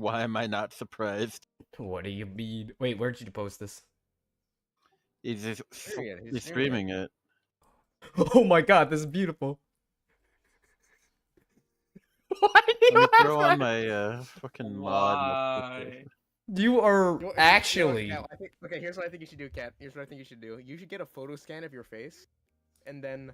Why am I not surprised? What do you mean? Wait, where did you post this? He's just He's streaming it. Oh my god, this is beautiful. Why do Let me you throw on have that? my fucking mod. Why? You are You know, actually. Kat, okay, here's what I think you should do, Kat. Here's what I think you should do. You should get a photo scan of your face, and then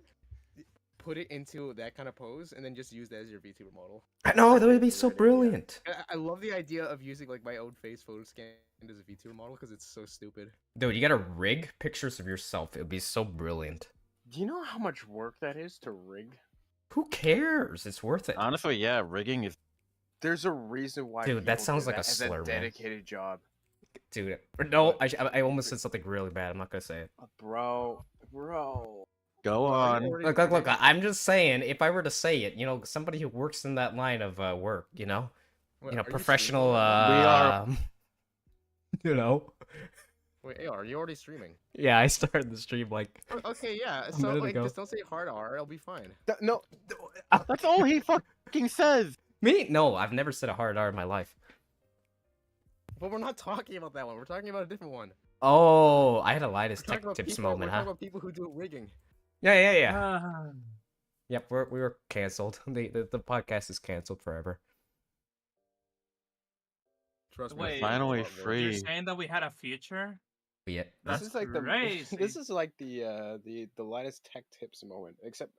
put it into that kind of pose, and then just use that as your VTuber model. I know, that would be That's a so great idea. brilliant. I love the idea of using like my own face photo scan as a VTuber model because it's so stupid. Dude, you gotta rig pictures of yourself. It would be so brilliant. Do you know how much work that is to rig? Who cares? It's worth it. Honestly, yeah, rigging is. There's a reason why. Dude, that people sounds do like a that as slur, man. dedicated job. Dude, no, I almost said something really bad. I'm not gonna say it. Bro. Go on. Look, I'm just saying, if I were to say it, you know, somebody who works in that line of work, you know? Wait, You know, are professional, streaming? We are- you know? Wait, AR, are you already streaming? Yeah, I started the stream, like, Okay, yeah. A So minute like, ago. just don't say hard R. It'll be fine. No. That's all he fucking says. me? No, I've never said a hard R in my life. But we're not talking about that one. We're talking about a different one. Oh, I had a Linus We're talking Tech about Tips people, moment, we're talking huh? about people who do rigging. Yeah. Ah. Yep, we were canceled. The podcast is canceled forever. Trust me. Wait, Finally You're free. You're saying that we had a future? Yeah. That's This is like crazy. This is like the Linus Tech Tips moment, except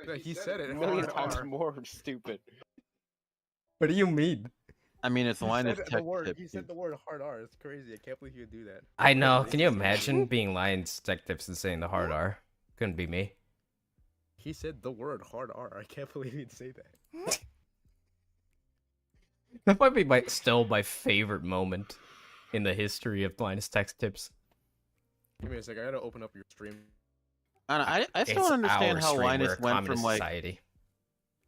Yeah, he said it. a million hard times R. more stupid. What do you mean? I mean, it's He Linus said the Tech word. Tip. He said the word hard R. It's crazy. I can't believe you would do that. I know. Can you imagine being Lions Tech Tips and saying the hard R? Couldn't be me. He said the word hard R. I can't believe he'd say that. That might be still my favorite moment in the history of Linus Tech Tips. Give me a sec. I gotta open up your stream. I still It's don't understand our how stream, we're Linus a went from communist like society.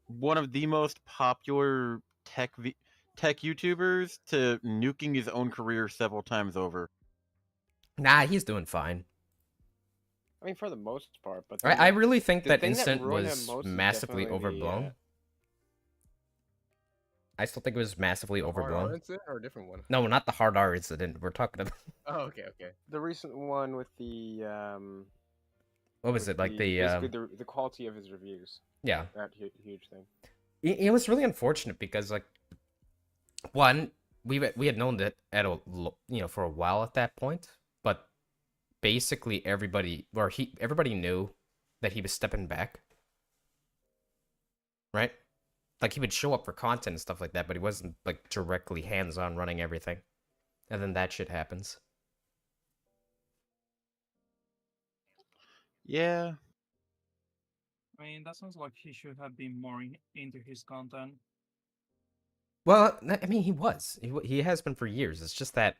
one of the most popular tech YouTubers to nuking his own career several times over. Nah, he's doing fine. I mean, for the most part, but I really think the that thing that instant ruined him was most is massively definitely the, overblown. I still think it was massively Hard R overblown. incident or a different one? No, not the hard R incident. We're talking about Oh, okay. the recent one with the what was with it like basically the quality of his reviews. yeah. That huge thing. It was really unfortunate because like one we had known that at a for a while at that point, but basically everybody knew that he was stepping back, right? Like he would show up for content and stuff like that, but he wasn't like directly hands-on running everything, and then that shit happens. Yeah. I mean, that sounds like he should have been more into his content. Well, I mean, he has been for years. It's just that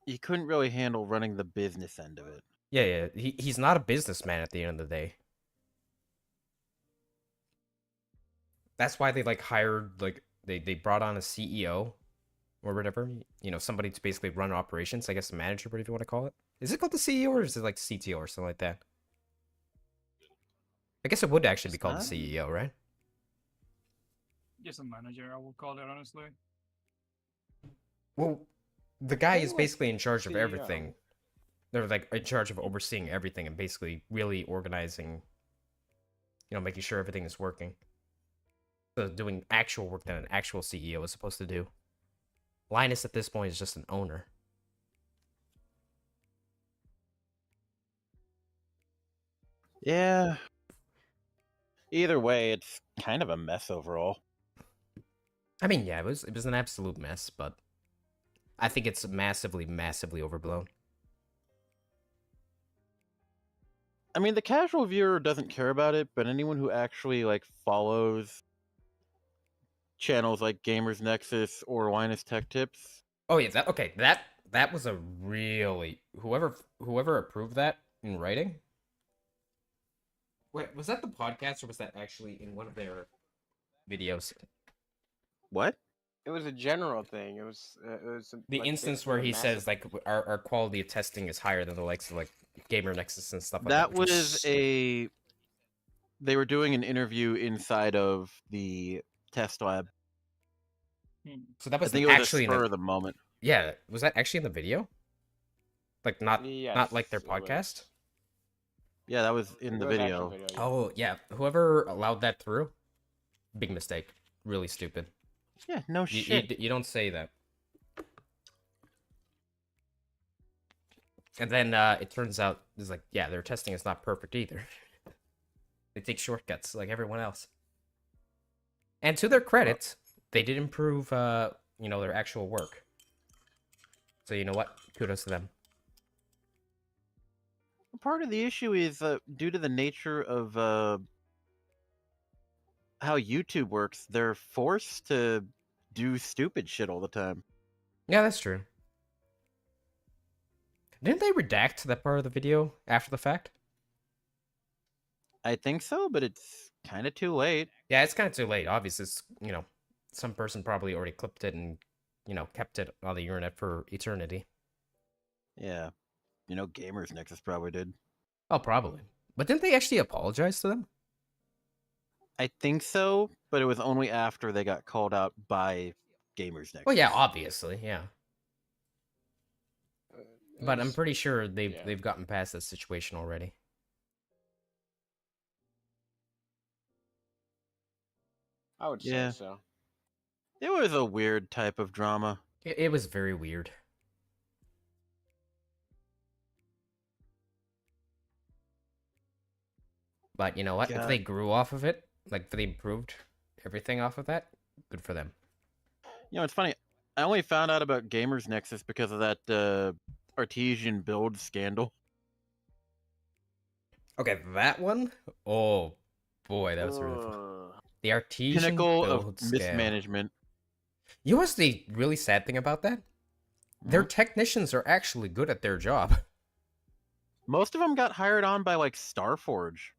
He couldn't really handle running the business end of it. yeah, he's not a businessman at the end of the day. That's why they like hired like they brought on a CEO or whatever, somebody to basically run operations, I guess the manager, whatever you want to call it. Is it called the CEO or is it like CTO or something like that? I guess it would actually be called the CEO, right? Just a manager, I would call it, honestly. Well, the guy is Like basically in charge of CEO. everything. They're like in charge of overseeing everything and basically really organizing, making sure everything is working. So doing actual work that an actual CEO is supposed to do. Linus at this point is just an owner. Yeah. Either way, it's kind of a mess overall. I mean, yeah, it was an absolute mess, but I think it's massively, massively overblown. I mean, the casual viewer doesn't care about it, but anyone who actually like follows channels like Gamers Nexus or Linus Tech Tips. Oh yeah, that was a really whoever approved that in writing. Wait, was that the podcast or was that actually in one of their videos? What? It was a general thing. It was The like, instance basically where a he massive- says like our quality of testing is higher than the likes of like Gamer Nexus and stuff like That that. which was is- they were doing an interview inside of the test lab. So that I was think it was actually a spur of the moment. yeah. Was that actually in the video? Like not like their Yes, it was. podcast? Yeah, that was in It the was actual video. yeah. Oh yeah. Whoever allowed that through, big mistake. Really stupid. Yeah, no shit. You don't say that. And then it turns out it's like, yeah, their testing is not perfect either. They take shortcuts like everyone else. And to their credit, they did improve, their actual work. So you know what? Kudos to them. Part of the issue is due to the nature of how YouTube works, they're forced to do stupid shit all the time. Yeah, that's true. Didn't they redact that part of the video after the fact? I think so, but it's kind of too late. Yeah, it's kind of too late. Obviously, it's, some person probably already clipped it and, kept it on the internet for eternity. Yeah. Gamers Nexus probably did. Oh, probably. But didn't they actually apologize to them? I think so, but it was only after they got called out by Gamers Nexus. Well, yeah, obviously, yeah. But I'm It's- pretty sure yeah. they've gotten past that situation already. I would say Yeah. so. It was a weird type of drama. It was very weird. But you know what? If Yeah. they grew off of it, like if they improved everything off of that, good for them. It's funny. I only found out about Gamers Nexus because of that artesian build scandal. Okay, that one? Oh boy, that was really fun. The artesian Pinnacle build of scale. mismanagement. You know what's the really sad thing about that? Their technicians are actually good at their job. Most of them got hired on by like Starforge.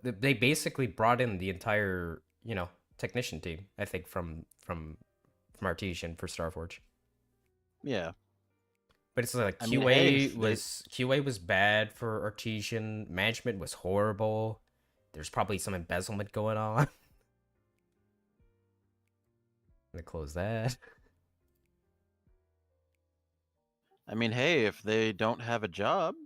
They basically brought in the entire, technician team, I think, from Artesian for Starforge. Yeah. But it's like I mean, QA hey, QA was bad for Artesian, management was horrible. There's probably some embezzlement going on. I'm gonna close that. I mean, hey, if they don't have a job,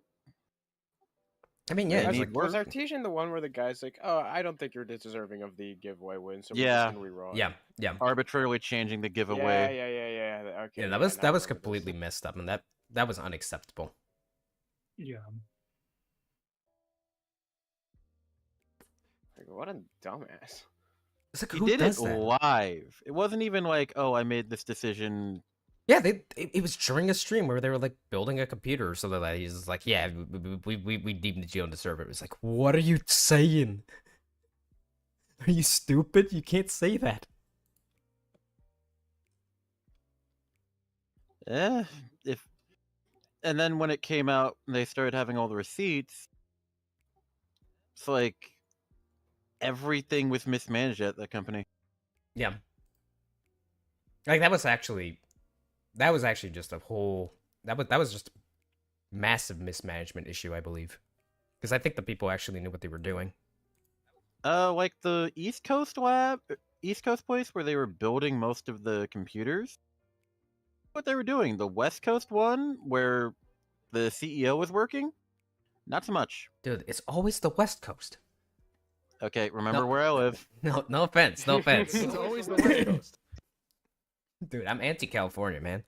I mean, They yeah, need like, work. Was Artesian the one where the guy's like, "Oh, I don't think you're deserving of the giveaway win, so we're Yeah. just gonna reroll it." yeah. arbitrarily changing the Yeah, giveaway. yeah. Okay. Yeah, now that was I remember this. completely messed up, and that was unacceptable. Yeah. Like, what a dumbass. It's like, He who did it does that? live. It wasn't even like, oh, I made this decision. Yeah, it was during a stream where they were like building a computer or something like that. He's just like, yeah, we deemed you on the server. It was like, what are you saying? Are you stupid? You can't say that. And then when it came out, and they started having all the receipts. It's like everything was mismanaged at that company. Yeah. Like that was actually just a whole that was just a massive mismanagement issue, I believe. Because I think the people actually knew what they were doing. Like the East Coast place where they were building most of the computers. What they were doing, the West Coast one where the CEO was working, not so much. Dude, it's always the West Coast. Okay, remember No. where I live. No offense, no offense. It's always the West Coast. Dude, I'm anti-California, man.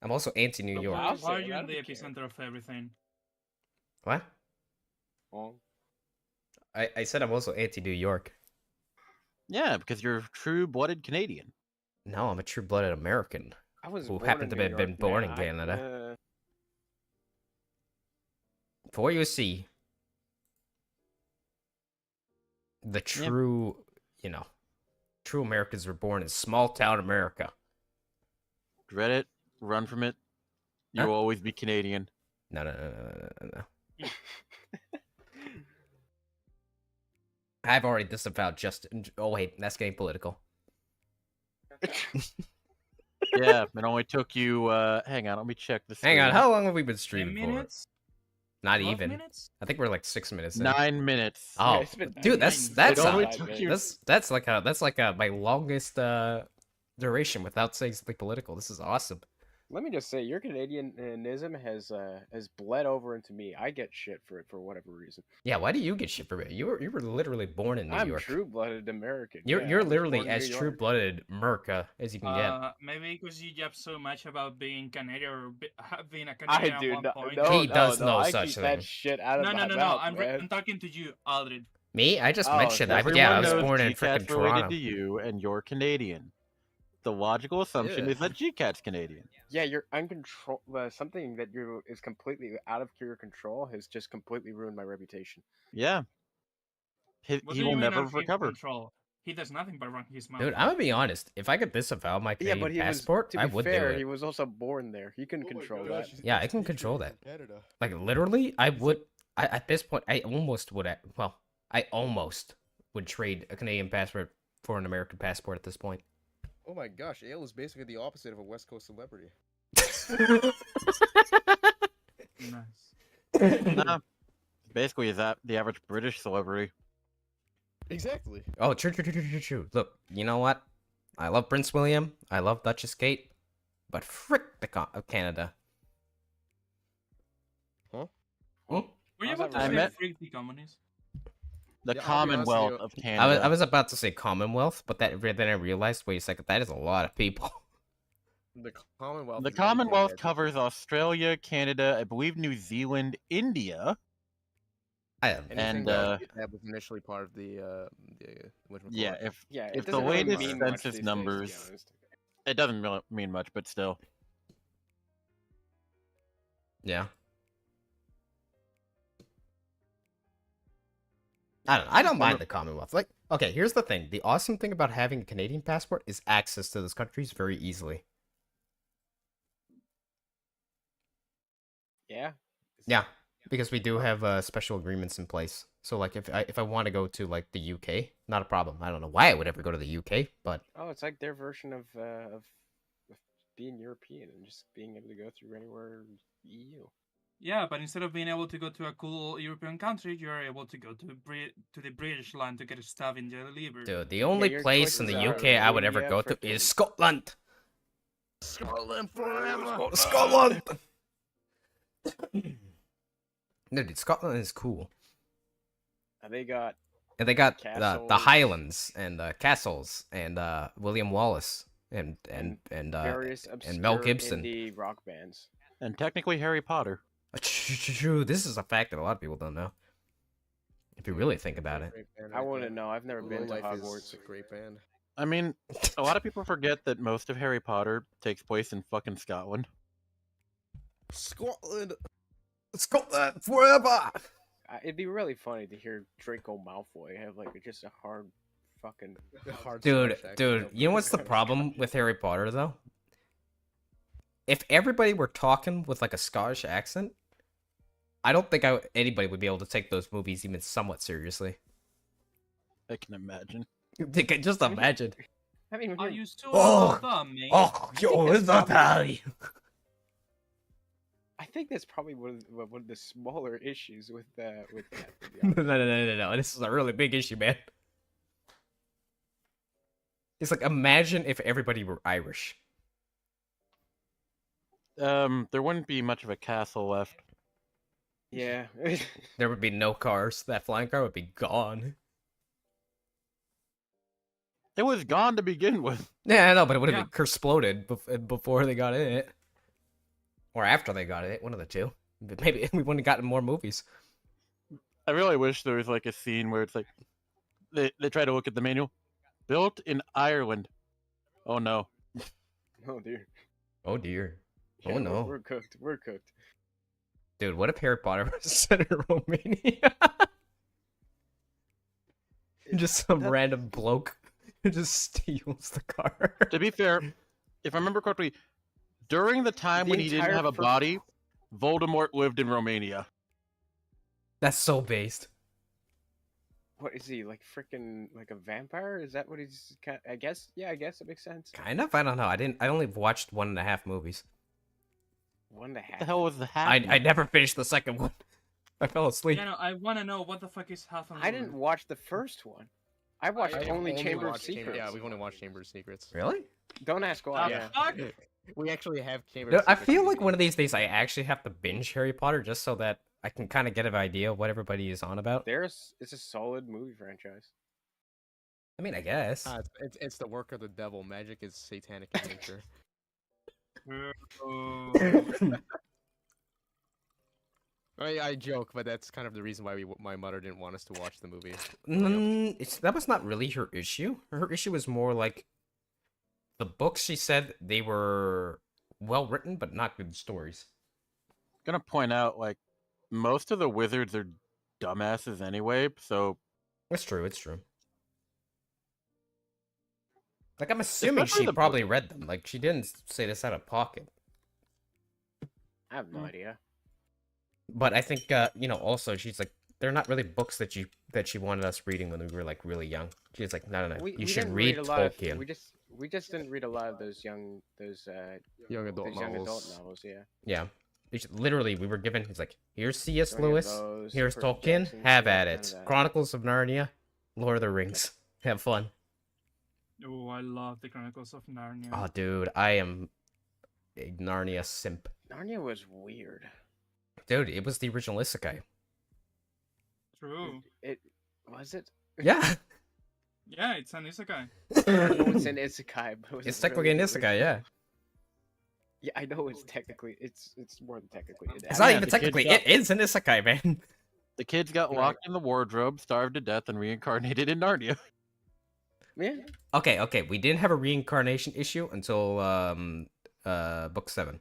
I'm also anti-New But York. Why, I'll why are say you it, I in the don't care. epicenter of everything? What? Well, I said I'm also anti-New York. Yeah, because you're a true-blooded Canadian. No, I'm a true-blooded American. I was Who born happened in to New have been York, born man. in Canada. I, For you see, the true, true Americans were born in small-town America. Dread it, run from it. You Huh? will always be Canadian. No. I've already disavowed Justin. Oh wait, that's getting political. Yeah, it only took you. Hang on, let me check this. Hang on, how long have we been 10 streaming for? minutes? Not 12 even. minutes? I think we're like 6 minutes in. 9 minutes. Oh, it's been dude, nine. that's It only took you- my longest duration without saying something political. This is awesome. Let me just say, your Canadianism has bled over into me. I get shit for it for whatever reason. Yeah, why do you get shit for it? You were literally born in New I'm York. true-blooded American. You're yeah, you're I was literally born in as New York. true-blooded Merca as you can get. Maybe because you jab so much about being Canadian or being a I Canadian do at one no, point. no, He no, does no, know I such keep thing. that shit out of No, my no, no, no. mouth, I'm man. talking to you, Aldred. Me? I just Oh, mentioned okay. I yeah, I Everyone was knows born in GCat's freaking related Toronto. to you, and you're Canadian. The logical assumption Yeah. is that GCat's Canadian. Yeah, you're uncontrol. Something that you is completely out of your control has just completely ruined my reputation. Yeah. He What do will you mean never out of his recover. control? He does nothing but run his mouth. Dude, I'm gonna be honest. If I could disavow my Yeah, Canadian but he passport, was. To I be would fair, do it. he was also born there. He can control that. Yeah, I can control that. Like literally, I would. At this point, I almost would. Well, I almost would trade a Canadian passport for an American passport at this point. Oh my gosh, Ale is basically the opposite of a West Coast celebrity. Nice. Nah, basically, is that the average British celebrity? Exactly. Oh, true. Look, you know what? I love Prince William. I love Duchess Kate, but frick the Canada. Huh? Hmm? Were you How's about that to I say met- freak the communists? The Yeah, I'll be honest with Commonwealth you. of Canada. I was about to say Commonwealth, but then I realized, wait a second, that is a lot of people. The Commonwealth. The is really Commonwealth bad. covers Australia, Canada, I believe New Zealand, India. Anything And, that was initially part of the whatchamacallit. Yeah, if Yeah, If it the doesn't really latest mean much census these days, to be numbers- honest. it doesn't really mean much, but still. Yeah. I don't know. I don't mind the Commonwealth. Like, okay, here's the thing. The awesome thing about having a Canadian passport is access to those countries very easily. Yeah. Yeah, because we do have special agreements in place. So like if I want to go to like the UK, not a problem. I don't know why I would ever go to the UK, but Oh, it's like their version of being European and just being able to go through anywhere EU. Yeah, but instead of being able to go to a cool European country, you are able to go to the British land to get a stab in your liver. dude, the only your place in choices the are UK I would ever India, go to frickin' is Scotland. Scotland forever. Scotland. No, dude, Scotland is cool. And they got And they got the Castles. Highlands and castles and William Wallace and various obscure Mel Gibson. indie rock bands. And technically Harry Potter. True. This is a fact that a lot of people don't know. If you really think about it. I wouldn't know. I've never been to Life Hogwarts. is a great band. I mean, a lot of people forget that most of Harry Potter takes place in fucking Scotland. Scotland. Scotland forever. It'd be really funny to hear Draco Malfoy have like just a hard fucking. Hard Dude, Scottish dude, accent. you know what's the problem with Harry Potter though? If everybody were talking with like a Scottish accent, I don't think anybody would be able to take those movies even somewhat seriously. I can imagine. Just imagine. I mean, Are you still Oh, dumb, mate? Oh, yo, it's not Harry. I think that's probably one of the smaller issues with that. To be No, honest. This is a really big issue, man. It's like, imagine if everybody were Irish. There wouldn't be much of a castle left. Yeah. There would be no cars. That flying car would be gone. It was gone to begin with. Yeah, I know, but it would have Yeah. been exploded before they got in it. Or after they got in it, one of the two. But maybe we wouldn't have gotten more movies. I really wish there was like a scene where it's like they try to look at the manual. Built in Ireland. Oh no. Oh dear. Oh dear. Yeah, Oh no. We're cooked. We're cooked. Dude, what if Harry Potter was set in Romania? Just some random bloke who just steals the car. To be fair, if I remember correctly, during the time The when he didn't entire have a first- body, Voldemort lived in Romania. That's so based. What is he like? Freaking like a vampire? Is that what he's? I guess. Yeah, I guess it makes sense. Kind of? I don't know. I only watched 1.5 movies. 1.5. What the hell was the hat? I never finished the second one. I fell asleep. Yeah, no, I want to know what the fuck is half. I didn't watch the first one. I watched I've only Chamber of watched Secrets. Yeah, we've only watched Chamber of Secrets. Really? Don't ask why. The Yeah. fuck? We actually have chamber. No, of I secrets feel in like the one of these days I actually have to binge Harry Potter just so that I can kind of get an idea of what everybody is on about. It's a solid movie franchise. I mean, I guess. It's the work of the devil. Magic is satanic in nature. Oh. I joke, but that's kind of the reason why my mother didn't want us to watch the movie. That was not really her issue. Her issue was more like the books. She said they were well written, but not good stories. Gonna point out, like, most of the wizards are dumbasses anyway, so It's true. It's true. Like, I'm assuming Especially she the probably read them. Like, she didn't say this out of pocket. I have no idea. But I think, also she's like, they're not really books that she wanted us reading when we were like really young. She's like, no, you should didn't read a lot of- Tolkien. we just didn't read a lot of those young Young young adult adult novels. novels. Yeah. Yeah. Literally, we were given. He's like, here's C.S. So any of Lewis. those, Here's Percy Tolkien. Jackson, Have yeah, at none it. of that. Chronicles of Narnia. Lord of the Rings. Have fun. Oh, I love the Chronicles of Narnia. Oh, dude, I am a Narnia simp. Narnia was weird. Dude, it was the original isekai. True. It was it. Yeah. Yeah, it's an isekai. I know it's an isekai, but was It's it technically really an the isekai, yeah. Yeah, I know it's technically it's more than technically. It's not Yeah, even the kid technically, got- it is an isekai, man. the kids got Right. locked in the wardrobe, starved to death, and reincarnated in Narnia. Yeah. Okay, we didn't have a reincarnation issue until book 7.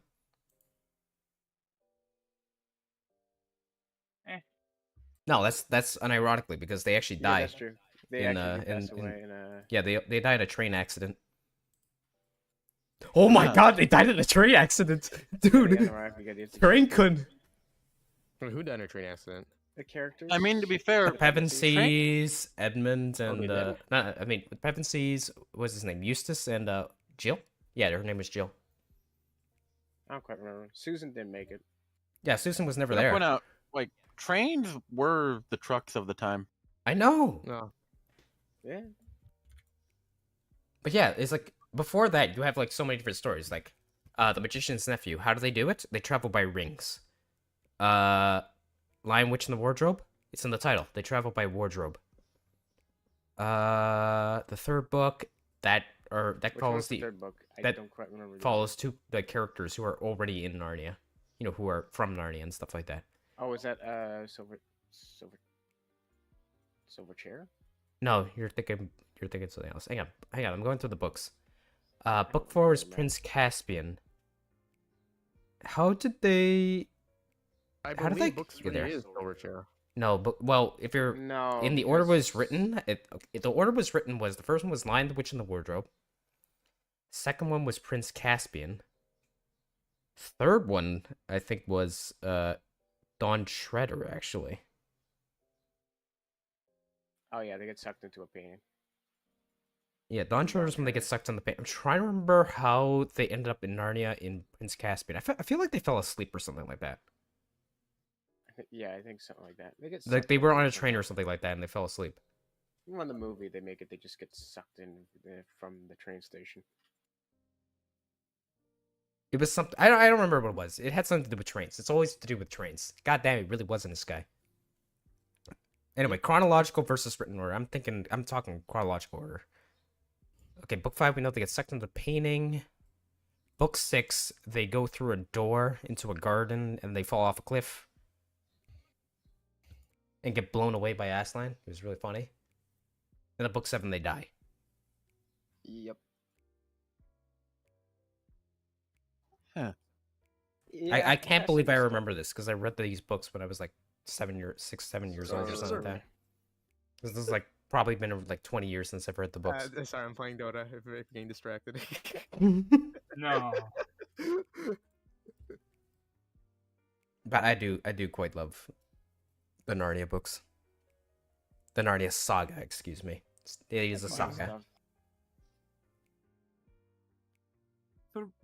No, that's unironically because they actually Yeah, die. that's true. They in, actually in- pass in- away in Yeah, they died in a train accident. Oh my Yeah. god, they died in a train accident, dude. Train-kun. Who died in a train accident? The characters. I mean, to be fair, Pevensies, Edmund, they and did? Pevensies was his name, Eustace, and Jill. Yeah, her name was Jill. I don't quite remember. Susan didn't make it. Yeah, Susan was never I'm gonna there. point out, like, trains were the trucks of the time. I know, No. Yeah. but yeah, it's like before that you have like so many different stories. Like, the Magician's Nephew. How do they do it? They travel by rings. Lion, Witch, and the Wardrobe. It's in the title. They travel by wardrobe. The third book that Which follows one's the the third book? I that don't quite remember. the- follows two the characters who are already in Narnia. You know, who are from Narnia and stuff like that. Oh, is that silver chair? No, you're thinking something else. Hang on. I'm going through the books. Book 4 is remember, man. Prince Caspian. How did they? I How did believe they book get 3 there? is Silverchair. No, but well, if you're No. in the order was because- written, the order was written was the first one was Lion, the Witch, and the Wardrobe. Second one was Prince Caspian. Third one, I think, was Dawn Shredder, actually. Oh yeah, they get sucked into a painting. Yeah, Dawn Shredder's when they get sucked on the paint. I'm trying to remember how they ended up in Narnia in Prince Caspian. I feel like they fell asleep or something like that. Yeah, I think something like that. They get Like sucked they were into on a something. train or something like that, and they fell asleep. Even in the movie, they make it. They just get sucked in from the train station. It was something. I don't remember what it was. It had something to do with trains. It's always to do with trains. God damn, it really wasn't this guy. Anyway, chronological versus written order. I'm talking chronological order. Okay, book 5, we know they get sucked into the painting. Book 6, they go through a door into a garden and they fall off a cliff. And get blown away by Aslan. It was really funny. And in book 7, they die. Yep. Huh. I can't believe I remember this because I read these books when I was like 7 years old or something like that. This is like probably been like 20 years since I've read the books. Sorry, I'm playing Dota. If you're getting distracted. No. But I do quite love the Narnia books. The Narnia saga, excuse me. It is a saga.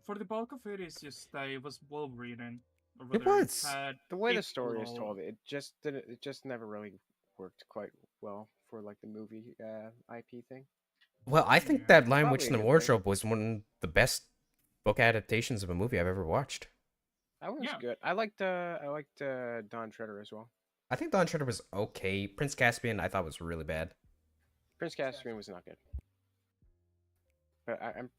For the bulk of it, it's just that it was well written. Or It rather, was. had The way the a story is flow. told, it just didn't. It just never really worked quite well for like the movie IP thing. Well, I think Yeah. that Lion, Probably Witch, a and the good movie. Wardrobe was one of the best book adaptations of a movie I've ever watched. That one was Yeah. good. I liked Don Treader as well. I think Don Treader was okay. Prince Caspian, I thought was really bad. Prince Caspian was not good, but I'm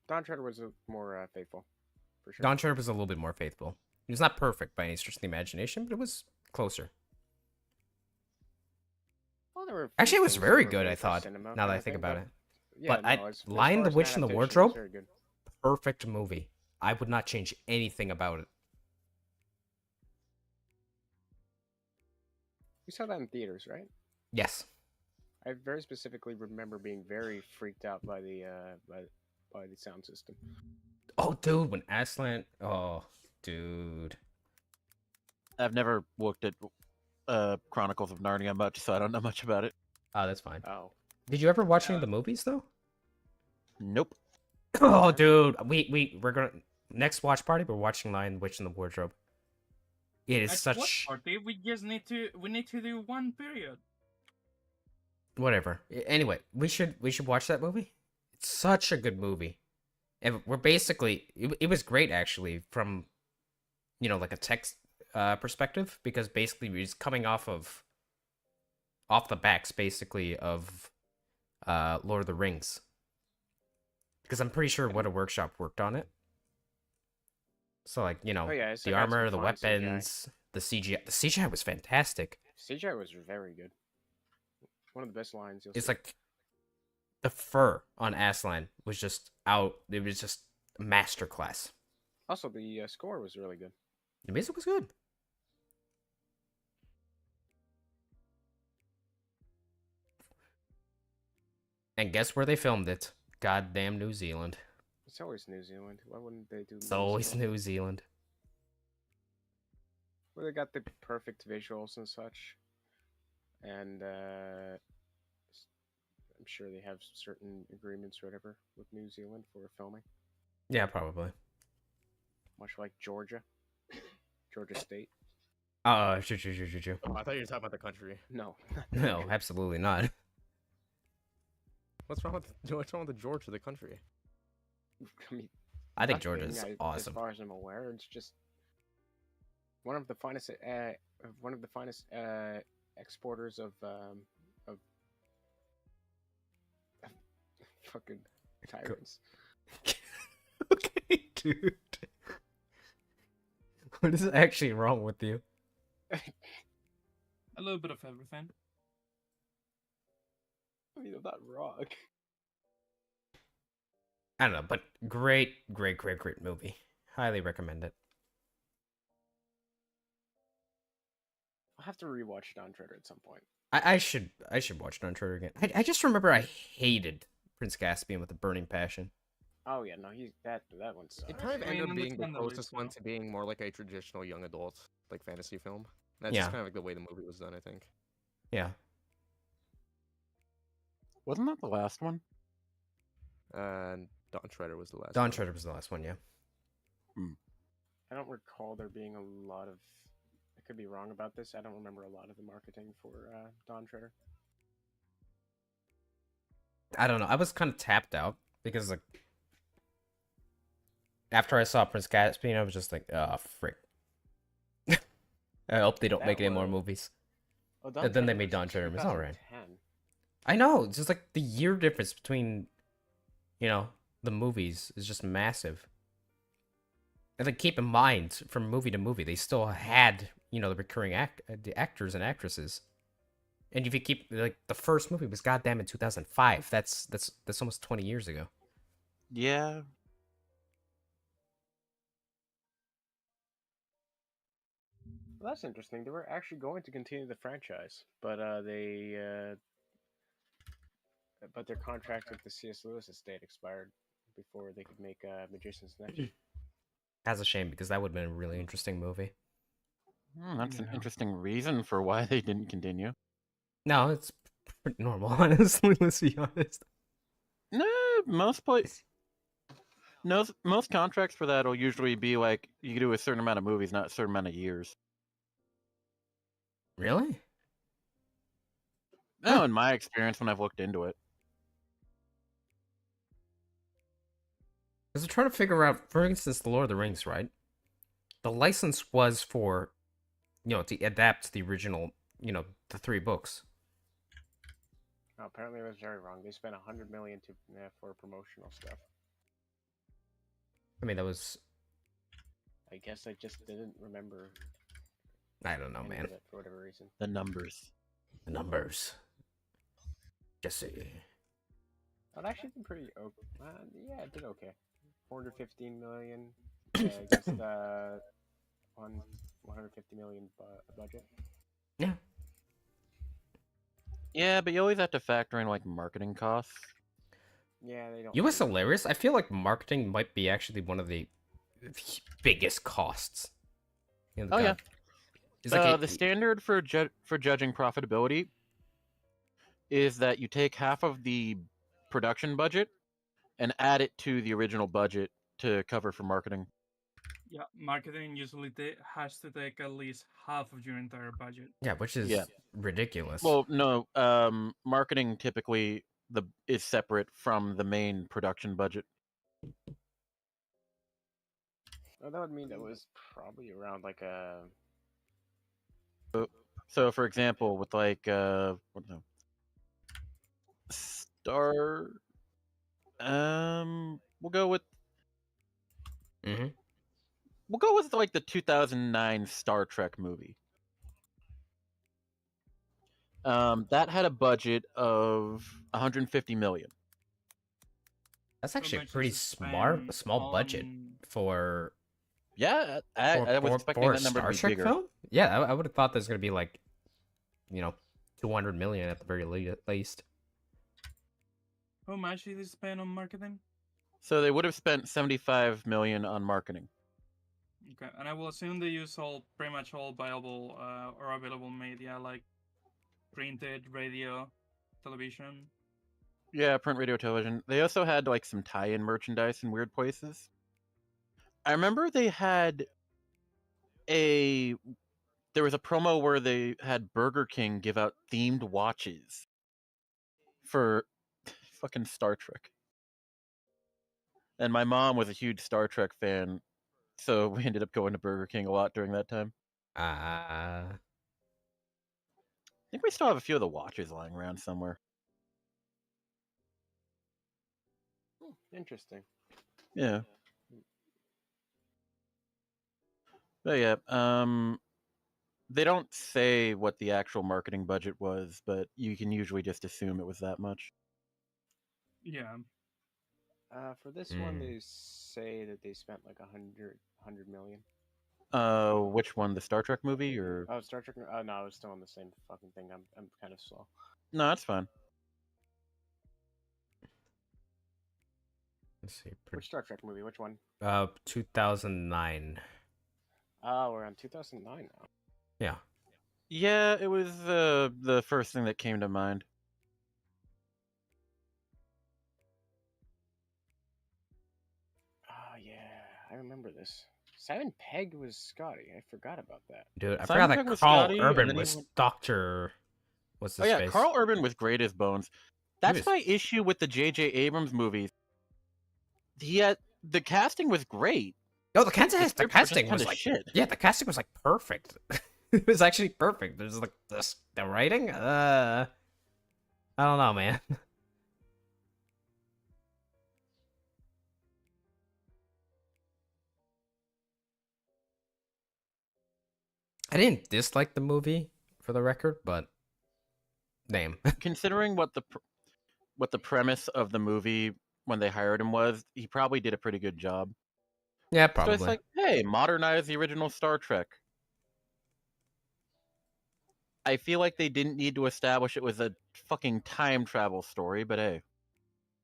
Don Treader was more faithful, for sure. Don Treader was a little bit more faithful. He was not perfect by any stretch of the imagination, but it was closer. Well, there were a few Actually, it was things that very were good, made I for thought, cinema now that kinda I think thing, about but it. yeah, But no, as Lion, far the as an Witch, and the adaptation, it was Wardrobe, very good. perfect movie. I would not change anything about it. We saw that in theaters, right? Yes. I very specifically remember being very freaked out by the by the sound system. Oh, dude, when Aslan... Oh, dude. I've never looked at Chronicles of Narnia much, so I don't know much about it. Oh, that's fine. Oh, Did you ever watch any of the movies, though? Nope. Oh, dude. We're gonna... Next watch party, we're watching Lion, Witch, and the Wardrobe. It is At what such... party? We need to do one period. Whatever. Anyway, we should watch that movie. It's such a good movie. And we're basically... It was great, actually, from, you know, like a text perspective, because basically we're just coming off the backs, basically, of Lord of the Rings. Because I'm pretty sure What a Workshop worked on it. So, like, you know, oh yeah, it's the got some armor, the fine CGI. weapons, the CGI. The CGI was fantastic. CGI was very good. One of the best lines you'll It's see. like the fur on Aslan was just out. It was just a masterclass. Also, the score was really good. The music was good. And guess where they filmed it? Goddamn New Zealand. It's always New Zealand. Why wouldn't they do? It's New always Zealand? New Zealand. Where they got the perfect visuals and such, and I'm sure they have certain agreements or whatever with New Zealand for filming, Yeah, probably. much like Georgia, Georgia State. Shoo. Oh, I thought you were talking about the country. No, No, absolutely not. What's wrong with the Georgia, the country? I mean, I think nothing, Georgia's As awesome. far as I'm aware, it's just one of the finest, exporters of fucking tyrants. Okay, dude. What is actually wrong with you? A little bit of everything. I mean, I'm not wrong. I don't know, but great movie. Highly recommend it. I'll have to rewatch Don Treader at some point. I should watch Don Treader again. I just remember I hated Prince Caspian with a burning passion. Oh yeah, no, that one It sucks. kind of I mean, ended up being the understandably closest one so. to being more like a traditional young adult, like fantasy film. That's Yeah. just kind of like the way the movie was done, I think. Yeah. Wasn't that the last one? And Don Treader was the last. Don one. Treader was the last one, yeah. I don't recall there being a lot of. I could be wrong about this. I don't remember a lot of the marketing for Don Treader. I don't know. I was kind of tapped out because, like, after I saw Prince Caspian, I was just like, oh, frick. I hope they don't That make any more was- movies. Oh, And then they Treader made was Don Treader. It's alright. 2010. I know. It's just like the year difference between, you know, the movies is just massive. And then keep in mind, from movie to movie, they still had, you know, the recurring the actors and actresses. And if you keep, like, the first movie was goddamn in 2005. That's almost 20 years ago. Yeah. Well, that's interesting. They were actually going to continue the franchise, but but their contract with the C.S. Lewis estate expired before they could make Magician's Nest. That's a shame because that would have been a really interesting movie. That's an Yeah. interesting reason for why they didn't continue. No, it's pretty normal, honestly. Let's be honest. No, most most contracts for that will usually be like you do a certain amount of movies, not a certain amount of years. Really? No, in my experience when I've looked into it. Because I'm trying to figure out, for instance, the Lord of the Rings, right? The license was for, to adapt the original, the 3 books. Oh, apparently I was very wrong. They spent 100 million for promotional stuff. I mean, that was, I guess I just didn't remember I don't know, any man. of it for whatever reason. The numbers. The numbers. Jesse. It actually did pretty okay. Yeah, it did okay. 415 million against 150 million budget. Yeah. Yeah, but you always have to factor in like marketing costs. Yeah, they don't. You know what's hilarious? I feel like marketing might be actually one of the biggest costs. Oh yeah. It's like The standard for judging profitability is that you take half of the production budget and add it to the original budget to cover for marketing. Yeah, marketing usually has to take at least half of your entire budget. yeah, which is Yeah. ridiculous. Well, no, marketing typically is separate from the main production budget. Well, that would mean that was probably around like a. So, for example, with like Star, we'll go with Mm-hmm. we'll go with like the 2009 Star Trek movie. That had a budget of 150 million. That's How actually a much pretty is smart, small budget on- for Yeah, I was expecting for a that number to Star be Trek bigger. film. Yeah, I would have thought there's gonna be like, 200 million at the very least. How much did they spend on marketing? So they would have spent 75 million on marketing. Okay, and I will assume they use pretty much all viable or available media like printed, radio, television. Yeah, print, radio, television. They also had like some tie-in merchandise in weird places. I remember they had there was a promo where they had Burger King give out themed watches for fucking Star Trek. And my mom was a huge Star Trek fan, so we ended up going to Burger King a lot during that time. I think we still have a few of the watches lying around somewhere. Interesting. Yeah. But yeah, they don't say what the actual marketing budget was, but you can usually just assume it was that much. Yeah. For this one, they say that they spent like 100 million. Which one? The Star Trek movie or? Oh, Star Trek. Oh no, I was still on the same fucking thing. I'm kind of slow. No, that's fine. Let's see. Which Star Trek movie? Which one? 2009. Oh, we're on 2009 now. Yeah. Yeah, it was the first thing that came to mind. Oh yeah, I remember this. Simon Pegg was Scotty. I forgot about that. Dude, I Simon forgot Pegg that was Carl Scotty, and Urban then he was went- Doctor. What's this Oh yeah, face? Carl Urban was great as Bones. That's was- my issue with the J.J. Abrams movies. The casting was great. Oh, the scripts were just casting was kinda like shit. Yeah, the casting was like perfect. It was actually perfect. There's like the writing. I don't know, man. I didn't dislike the movie, for the record, but damn. Considering what the premise of the movie when they hired him was, he probably did a pretty good job. Yeah, So probably. it's like, hey, modernize the original Star Trek. I feel like they didn't need to establish it was a fucking time travel story, but hey.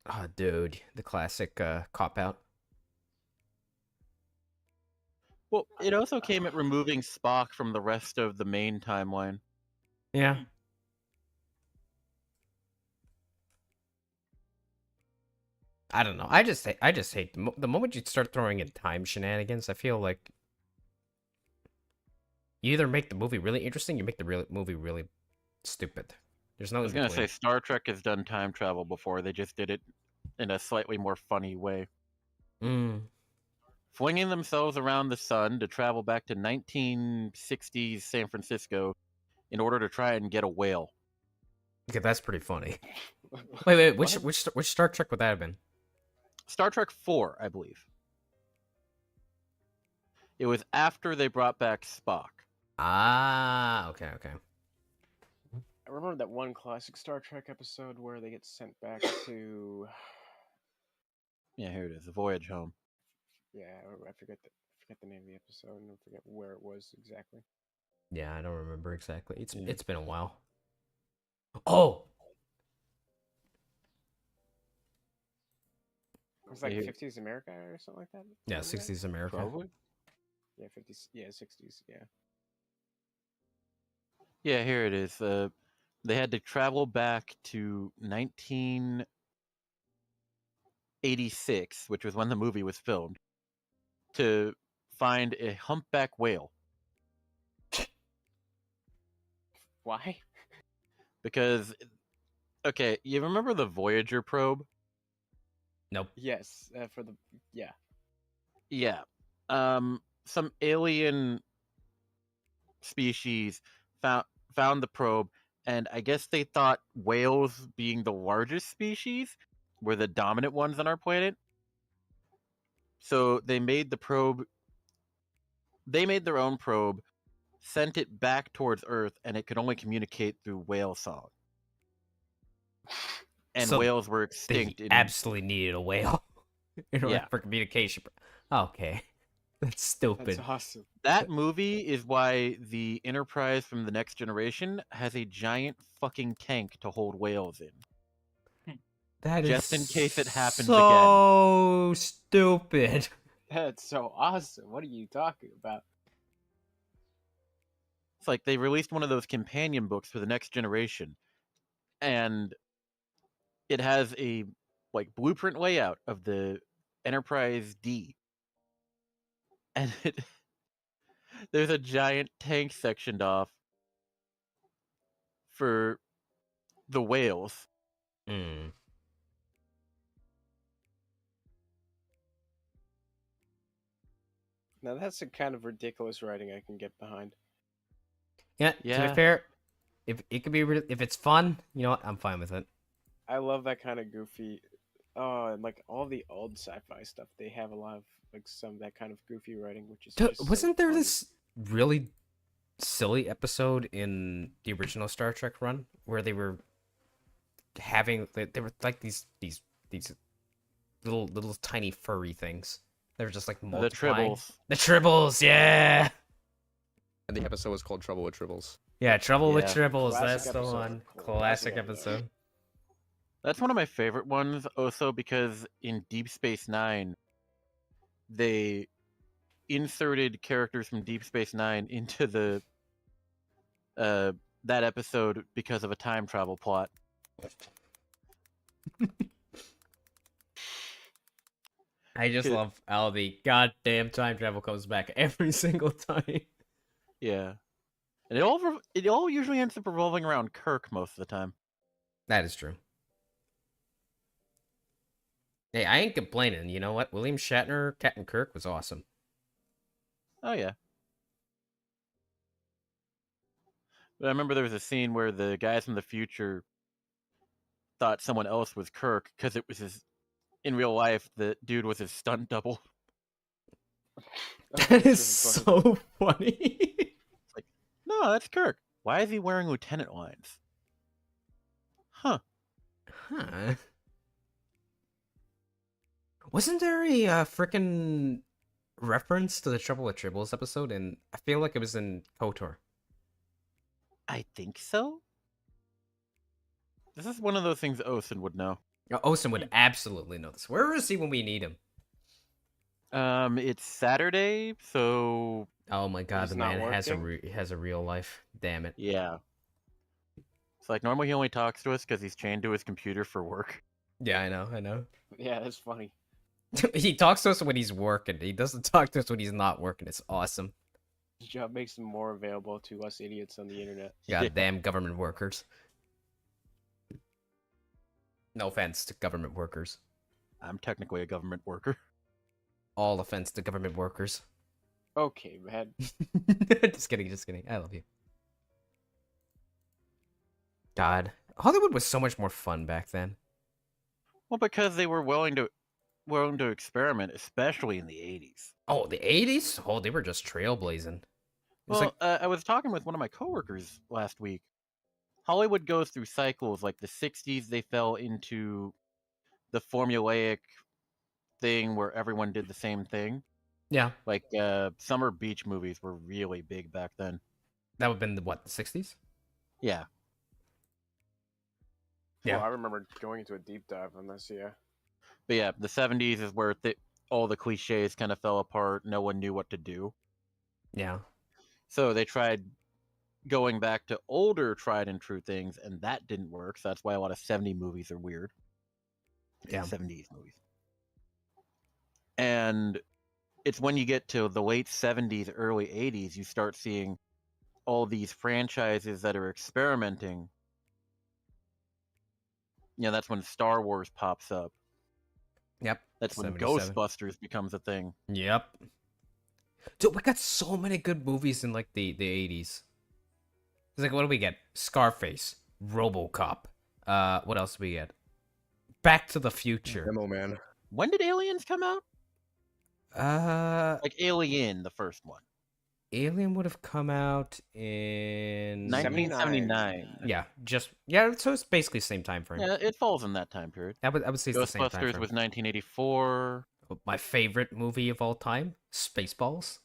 Oh, dude, the classic cop out. Well, it also came at removing Spock from the rest of the main timeline. Yeah. I don't know. I just hate the moment you start throwing in time shenanigans. I feel like you either make the movie really interesting, you make the movie really stupid. There's no. I was gonna say Star Trek has done time travel before. They just did it in a slightly more funny way. flinging themselves around the sun to travel back to 1960s San Francisco in order to try and get a whale. Okay, that's pretty funny. Wait, What? which Star Trek would that have been? Star Trek 4, I believe. It was after they brought back Spock. Ah, okay. I remember that one classic Star Trek episode where they get sent back to. Yeah, here it is, The Voyage Home. Yeah, I forget the name of the episode and I forget where it was exactly. Yeah, I don't remember exactly. It's Yeah. it's been a while. Oh, It was like Yeah. 50s America or something like that. yeah, Remember that? 60s America. Probably. Yeah, 50s. Yeah, 60s. Yeah. Yeah, here it is. They had to travel back to 1986, which was when the movie was filmed, to find a humpback whale. Why? Because, okay, you remember the Voyager probe? Nope. Yes, for the yeah. Yeah. Some alien species found the probe, and I guess they thought whales, being the largest species, were the dominant ones on our planet. So they made the probe. They made their own probe, sent it back towards Earth, and it could only communicate through whale song. And So whales were They extinct in absolutely needed a whale in order Yeah. for communication. Okay, that's stupid. That's awesome. that movie is why the Enterprise from the Next Generation has a giant fucking tank to hold whales in. That just is in case it happens so stupid. That's so awesome. What are you talking about? It's like they released one of those companion books for the Next Generation, and it has a blueprint layout of the Enterprise D, and there's a giant tank sectioned off for the whales. Mm. Now that's a kind of ridiculous writing I can get behind. Yeah, to Yeah. be fair, if it could be if it's fun, you know what? I'm fine with it. I love that kind of goofy. Oh, and like all the old sci-fi stuff, they have a lot of like some of that kind of goofy writing, which is just so Wasn't there fun. this really silly episode in the original Star Trek run where they were having they were like these little tiny furry things. They were just like The multiplying. Tribbles. The Tribbles, yeah. And the episode was called Trouble with Tribbles. Yeah, Trouble with Yeah. Tribbles, Classic that's the episode. one. Classic Classic episode. episode. That's one of my favorite ones, also because in Deep Space Nine, they inserted characters from Deep Space Nine into the that episode because of a time travel plot. I just Good. love how the goddamn time travel comes back every single time. Yeah, and it all usually ends up revolving around Kirk most of the time. That is true. Hey, I ain't complaining. You know what? William Shatner, Captain Kirk was awesome. Oh yeah. But I remember there was a scene where the guys from the future thought someone else was Kirk because it was his. In real life, the dude was his stunt double. Oh, That that's is really funny. so funny. No, that's Kirk. Why is he wearing lieutenant lines? Huh. Huh. Wasn't there a freaking reference to the Trouble with Tribbles episode? And I feel like it was in KOTOR. I think so. This is one of those things Osen would know. Osen would absolutely know this. Where is he when we need him? It's Saturday, so Oh my god, He's the not man has working? has a real life. Damn it. yeah. It's like normally he only talks to us because he's chained to his computer for work. Yeah, I know. Yeah, that's funny. He talks to us when he's working. He doesn't talk to us when he's not working. It's awesome. His job makes him more available to us idiots on the internet. Goddamn government workers. No offense to government workers. I'm technically a government worker. all offense to government workers. Okay, man. Just kidding, just kidding. I love you. God, Hollywood was so much more fun back then. Well, because they were willing to experiment, especially in the 80s. Oh, the 80s? Oh, they were just trailblazing. It was Well, like, I was talking with one of my coworkers last week. Hollywood goes through cycles. Like the 60s, they fell into the formulaic thing where everyone did the same thing. yeah, Like summer beach movies were really big back then. that would have been the, what, the 60s? Yeah. Yeah. Well, I remember going into a deep dive on this. Yeah. But yeah, the 70s is where all the cliches kind of fell apart. No one knew what to do. Yeah. So they tried going back to older tried and true things, and that didn't work. So that's why a lot of 70 movies are weird. Yeah. 70s movies. And it's when you get to the late 70s, early 80s, you start seeing all these franchises that are experimenting. You know, that's when Star Wars pops up. Yep. That's when 77. Ghostbusters becomes a thing. Yep. Dude, we got so many good movies in like the 80s. It's like, what do we get? Scarface, RoboCop. What else do we get? Back to the Future. Demo man. When did Aliens come out? Like Alien, the first one. Alien would have come out in 1979. yeah. So it's basically the same time frame. Yeah, it falls in that time period. I would say it's the same time Ghostbusters frame. was 1984. My favorite movie of all time, Spaceballs.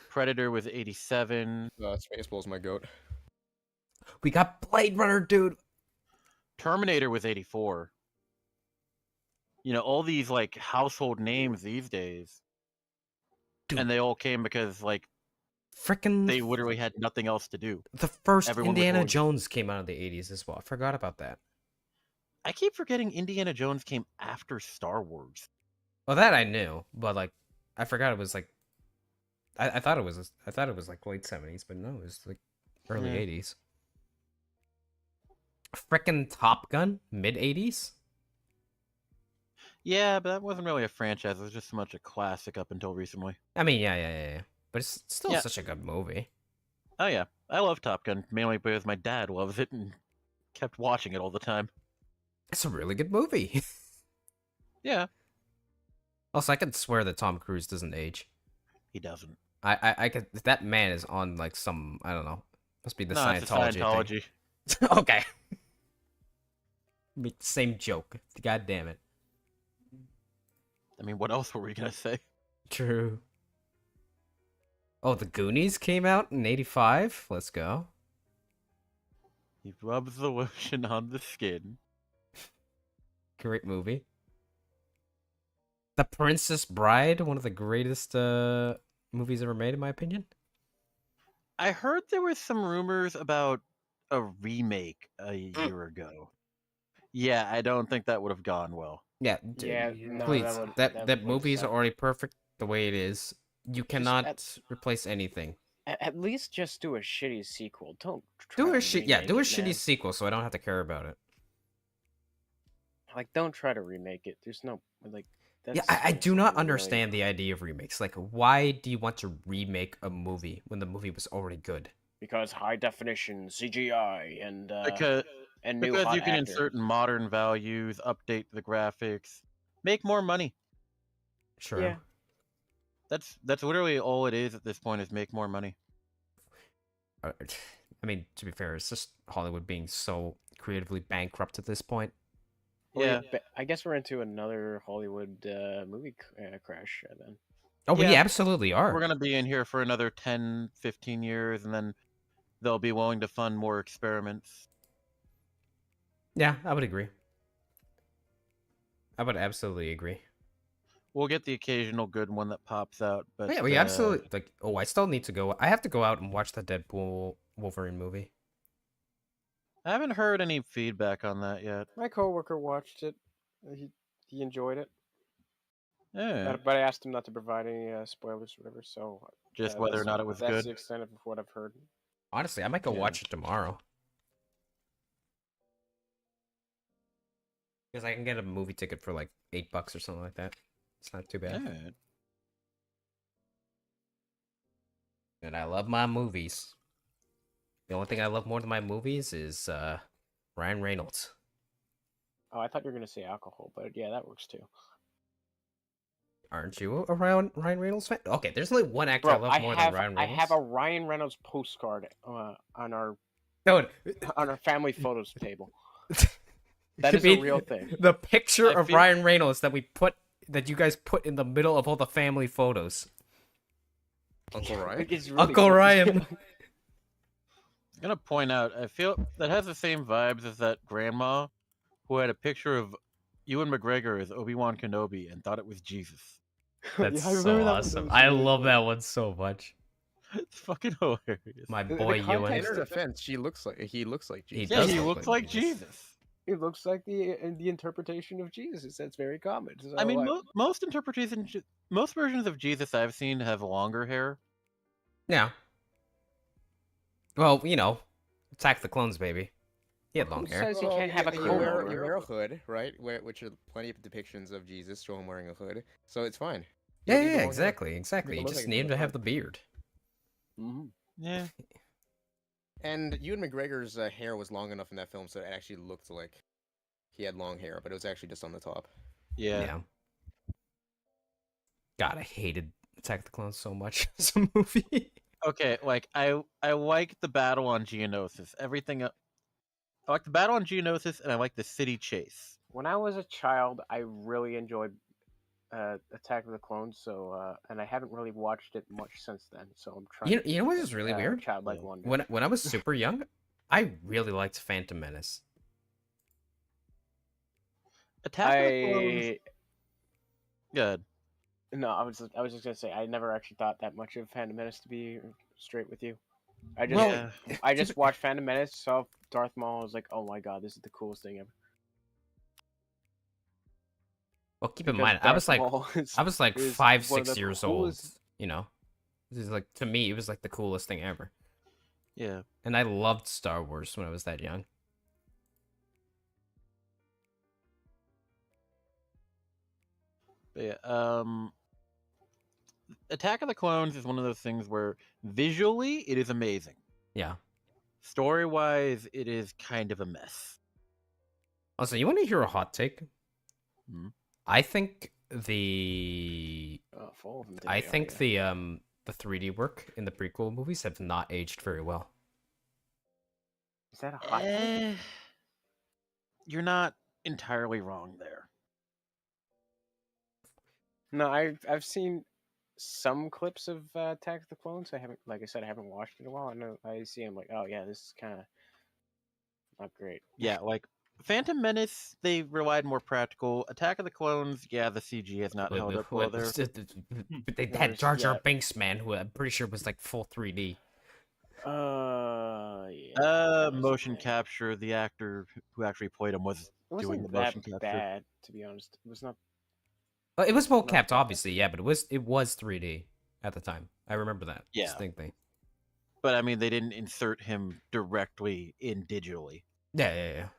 Predator was 87. Spaceball's my goat. We got Blade Runner, dude. Terminator was 84. You know, all these like household names these days. Dude. And they all came because like Frickin' they literally had nothing else to do. the first Everyone was Indiana going- Jones came out in the 80s as well. I forgot about that. I keep forgetting Indiana Jones came after Star Wars. Well, that I knew, but like I forgot it was like I thought it was like late 70s, but no, it was like early Yeah. 80s. Frickin' Top Gun, mid 80s. Yeah, but that wasn't really a franchise. It was just so much a classic up until recently. I mean, yeah. But it's still Yeah. such a good movie. Oh yeah, I love Top Gun mainly because my dad loves it and kept watching it all the time. It's a really good movie. Yeah, Also, I could swear that Tom Cruise doesn't age. he doesn't. I could. That man is on like some, I don't know. Must be the No, it's a Scientology Scientology. thing. Okay. Make the same joke. God damn it. I mean, what else were we gonna say? True. Oh, The Goonies came out in 85? Let's go. He rubs the lotion on the skin. Great movie. The Princess Bride, one of the greatest movies ever made, in my opinion. I heard there was some rumors about a remake a year ago. Yeah, I don't think that would have gone well. Yeah, Yeah, no, please. That would movie is suck. already perfect the way it is. You cannot replace anything. At least just do a shitty sequel. Don't Do try a to shit. Yeah, remake do a it, shitty man. sequel so I don't have to care about it. Like, don't try to remake it. There's no like. That's Yeah, I do just not really- understand the idea of remakes. Like, why do you want to remake a movie when the movie was already good? Because high definition CGI and Because and new because hot you can actors. insert modern values, update the graphics, make more money. Sure. Yeah. That's literally all it is at this point is make more money. I mean, to be fair, it's just Hollywood being so creatively bankrupt at this point. Yeah. I guess we're into another Hollywood movie crash then. Oh, we Yeah. absolutely are. We're going to be in here for another 10, 15 years, and then they'll be willing to fund more experiments. Yeah, I would agree. I would absolutely agree. We'll get the occasional good one that pops out, but Yeah, we absolutely like. Oh, I still need to go. I have to go out and watch the Deadpool Wolverine movie. I haven't heard any feedback on that yet. My coworker watched it. He enjoyed it, Yeah, but I asked him not to provide any spoilers or whatever. So just whether or not it was that's good. the extent of what I've heard. Honestly, I might go Yeah. watch it tomorrow. Because I can get a movie ticket for like $8 or something like that. It's not too bad. Alright. And I love my movies. The only thing I love more than my movies is Ryan Reynolds. Oh, I thought you were gonna say alcohol, but yeah, that works too. Aren't you a Ryan Reynolds fan? Okay, there's only one actor I Bro, love more than Ryan I Reynolds. have a Ryan Reynolds postcard on our No, family photos table. That to is a be real thing. The picture I of feel- Ryan Reynolds that you guys put in the middle of all the family photos. Uncle Ryan. It's really Uncle cool. Ryan. I'm gonna point out, I feel that has the same vibes as that grandma who had a picture of Ewan McGregor as Obi-Wan Kenobi and thought it was Jesus. That's Yeah, I so remember that one. awesome. That was I really love cool. that one so much. It's fucking hilarious. My The boy In Ewan. context her defense, he looks like He Jesus. Yeah, does he look looks like like Jesus. Jesus. It looks like the interpretation of Jesus. That's very common. So, I mean, most interpretations, most versions of Jesus I've seen have longer hair. Yeah. Well, Attack the Clones, baby. He had long Who hair. says he can't have a you comb wear, over? you wear a hood, right? Which are plenty of depictions of Jesus show him wearing a hood, so it's fine. You Yeah, don't need the yeah, long hair. exactly. Make You it look just like need him it's to in have the the beard. Mm-hmm. Yeah. And Ewan McGregor's hair was long enough in that film, so it actually looked like he had long hair, but it was actually just on the top. Yeah. God, I hated Attack the Clones so much as a movie. Okay, like I like the battle on Geonosis. Everything. I like the battle on Geonosis, and I like the city chase. When I was a child, I really enjoyed Attack of the Clones. So, and I haven't really watched it much since then. So I'm trying. You know what is really weird? Childlike Yeah. wonder. When I was super young, I really liked Phantom Menace. Attack of the Clones. I Good. no, I was just gonna say I never actually thought that much of Phantom Menace, to be straight with you. I just Well, I just watched Phantom Menace, saw Darth Maul, I was like, oh my god, this is the coolest thing ever. Well, keep in Because mind, Darth Maul I was like is 5, one of 6 the years old. coolest- This is like, to me, it was like the coolest thing ever. yeah. And I loved Star Wars when I was that young. But yeah. Attack of the Clones is one of those things where visually it is amazing. Yeah. Story wise, it is kind of a mess. Also, you want to hear a hot take? Hmm. I think the full of them I today, think aren't the 3D work in the prequel movies have not aged very well. Is that a hot take? You're not entirely wrong there. No, I've seen some clips of Attack of the Clones. I haven't, like I said, I haven't watched it in a while. I know I see them like, oh yeah, this is kind of not great. Yeah, like Phantom Menace, they relied more practical. Attack of the Clones, yeah, the CG has not held up well there. But they There had was- Jar Jar yeah. Binks, man, who I'm pretty sure was like full 3D. Yeah. that was Motion okay. capture. The actor who actually played him was It doing wasn't the that motion capture. bad, to be honest. It was not. Well, it was Not capped, bad. obviously, yeah, but it was 3D at the time. I remember that Yeah. distinctly. But I mean, they didn't insert him directly in digitally. Yeah.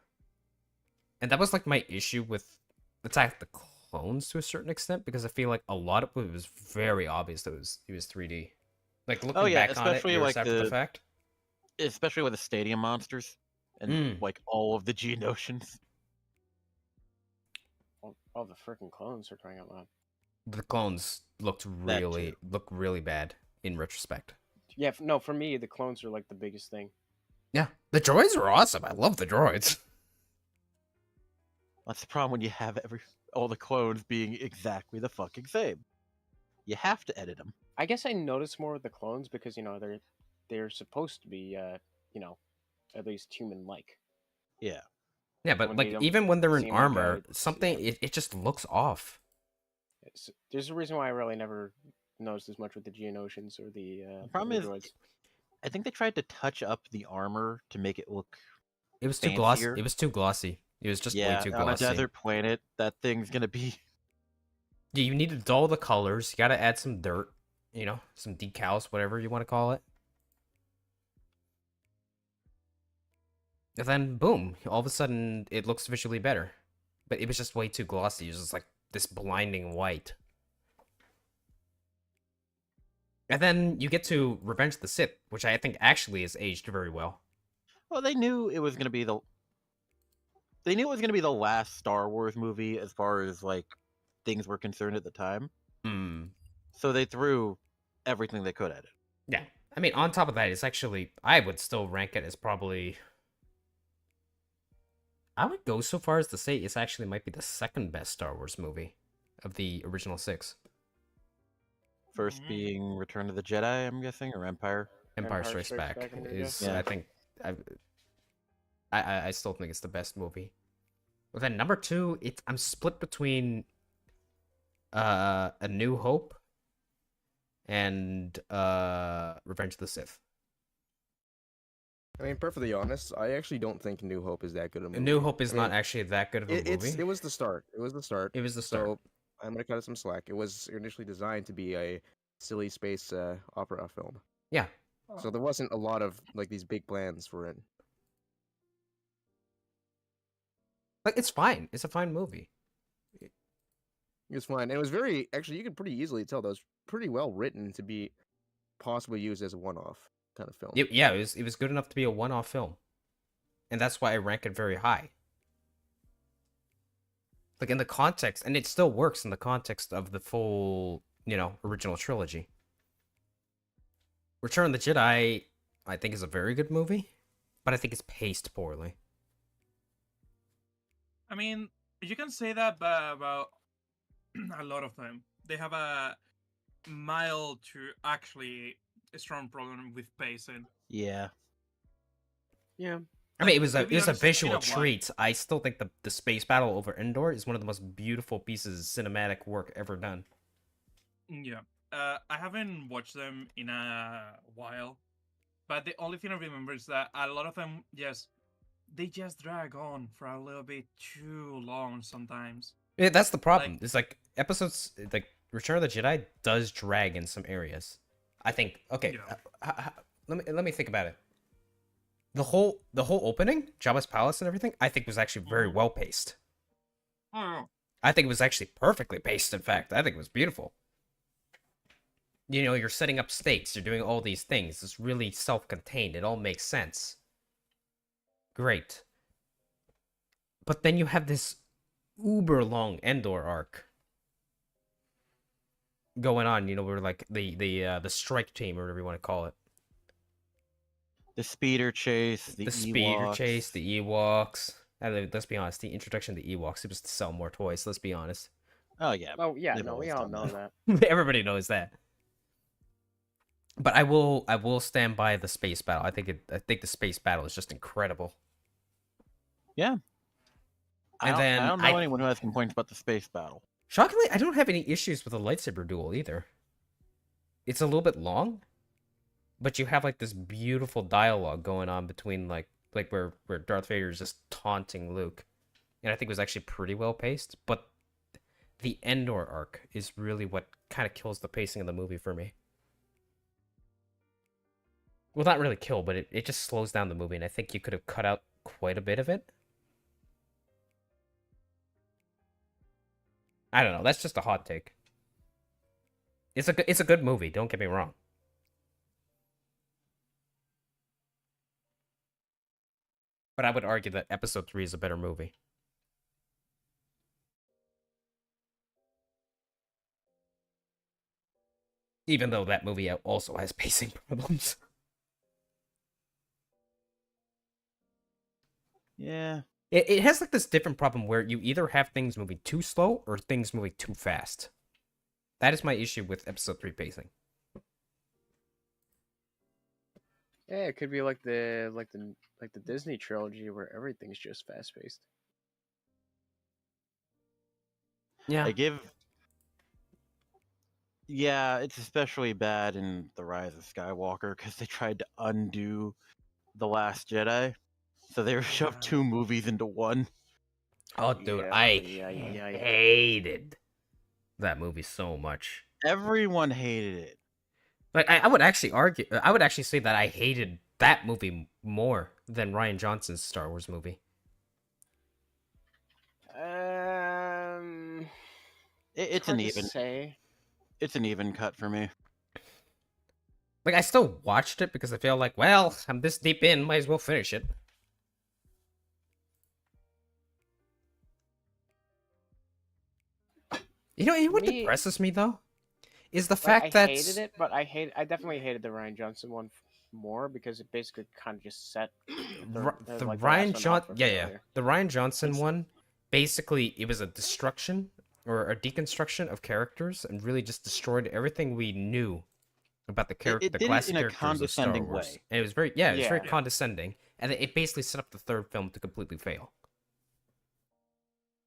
And that was like my issue with Attack of the Clones to a certain extent, because I feel like a lot of it was very obvious that it was 3D. Like looking yeah, back on it especially, years like, after the fact. Especially with the stadium monsters and like all of the Geonosians. All the freaking clones are crying out loud. The clones looked really bad in retrospect. Yeah, no, for me, the clones are like the biggest thing. Yeah, the droids were awesome. I love the droids. That's the problem when you have all the clones being exactly the fucking same. You have to edit them. I guess I notice more with the clones because they're supposed to be at least human-like. Yeah. Yeah, but When they like don't even when they're in seem like armor, a- something yeah. it just looks off. There's a reason why I really never noticed as much with the Geonosians or the problem the is, droids. I think they tried to touch up the armor to make it look. It was too glossy. Fancier. It was too glossy. It was just way too on a glossy. desert planet, that thing's gonna be. Yeah, you need to dull the colors. You gotta add some dirt, some decals, whatever you want to call it. And then boom, all of a sudden it looks visually better. But it was just way too glossy. It was just like this blinding white. And then you get to Revenge of the Sith, which I think actually has aged very well. Well, they knew it was going to be the last Star Wars movie as far as like things were concerned at the time. Hmm. So they threw everything they could at it. Yeah. I mean, on top of that, it's actually, I would still rank it as probably, I would go so far as to say it's actually might be the second best Star Wars movie of the original 6. First Mhm. being Return of the Jedi, I'm guessing, or Empire. Empire Strikes Back I'm gonna is, guess. Yeah. I think, I still think it's the best movie. But then number 2, I'm split between A New Hope and Revenge of the Sith. I mean, perfectly honest, I actually don't think New Hope is that good a A movie. New Hope is I not mean, actually that good of a movie. it was the start. It was the start. It was the start. So I'm gonna cut it some slack. It was initially designed to be a silly space opera film. Yeah. So there wasn't a lot of like these big plans for it. Like, it's fine. It's a fine movie. It was fine. It was very actually you could pretty easily tell that was pretty well written to be possibly used as a one-off kind of film. Yeah, it was good enough to be a one-off film. And that's why I rank it very high. Like, in the context, and it still works in the context of the full, original trilogy. Return of the Jedi, I think, is a very good movie, but I think it's paced poorly. I mean, you can say that about a lot of them. They have a mild to actually a strong problem with pacing. Yeah. Yeah. I mean, it was To be a honest, it's been visual a while. treat. I still think the space battle over Endor is one of the most beautiful pieces of cinematic work ever done. Yeah. I haven't watched them in a while, but the only thing I remember is that a lot of them they just drag on for a little bit too long sometimes. Yeah, that's the problem. It's like episodes like Return of the Jedi does drag in some areas. I think. Okay, Yeah. let me think about it. The whole opening, Jabba's palace and everything, I think was actually very well paced. Oh, I think it was actually perfectly paced. In fact, I think it was beautiful. You're setting up stakes. You're doing all these things. It's really self-contained. It all makes sense. Great. But then you have this uber long Endor arc going on, where like the strike team or whatever you want to call it. The speeder chase, the speeder Ewoks. chase, the Ewoks. Let's be honest, the introduction of the Ewoks, it was to sell more toys, let's be honest. Oh yeah. Oh yeah, They've no, we always all done know that. that. Everybody knows that. But I will stand by the space battle. I think the space battle is just incredible. Yeah. I And then don't know anyone who has complaints about the space battle. Shockingly, I don't have any issues with the lightsaber duel either. It's a little bit long, but you have like this beautiful dialogue going on between like where Darth Vader is just taunting Luke. And I think it was actually pretty well paced, but the Endor arc is really what kind of kills the pacing of the movie for me. Well, not really kill, but it just slows down the movie, and I think you could have cut out quite a bit of it. I don't know. That's just a hot take. It's a good movie. Don't get me wrong. But I would argue that Episode 3 is a better movie. Even though that movie also has pacing problems. Yeah. It has like this different problem where you either have things moving too slow or things moving too fast. That is my issue with Episode 3 pacing. Yeah, it could be like the Disney trilogy where everything's just fast paced. Yeah. Yeah, it's especially bad in The Rise of Skywalker because they tried to undo The Last Jedi. So they shoved 2 movies into one. Oh, dude, Yeah, I yeah. hated that movie so much. Everyone hated it. Like, I would actually argue, I would actually say that I hated that movie more than Rian Johnson's Star Wars movie. It's hard an to even. say. It's an even cut for me. Like I still watched it because I feel like, well, I'm this deep in, might as well finish it. You know what Me, depresses me though is the like, I fact that hated it, but I definitely hated the Ryan Johnson one more because it basically kind of just set The like the Ryan last one up for yeah, failure. the Ryan Johnson It's- one, basically it was a destruction or a deconstruction of characters and really just destroyed everything we knew about the It the did it classic in a characters of Star condescending Wars. way. And it was very it was very Yeah. condescending, and it basically set up the third film to completely fail.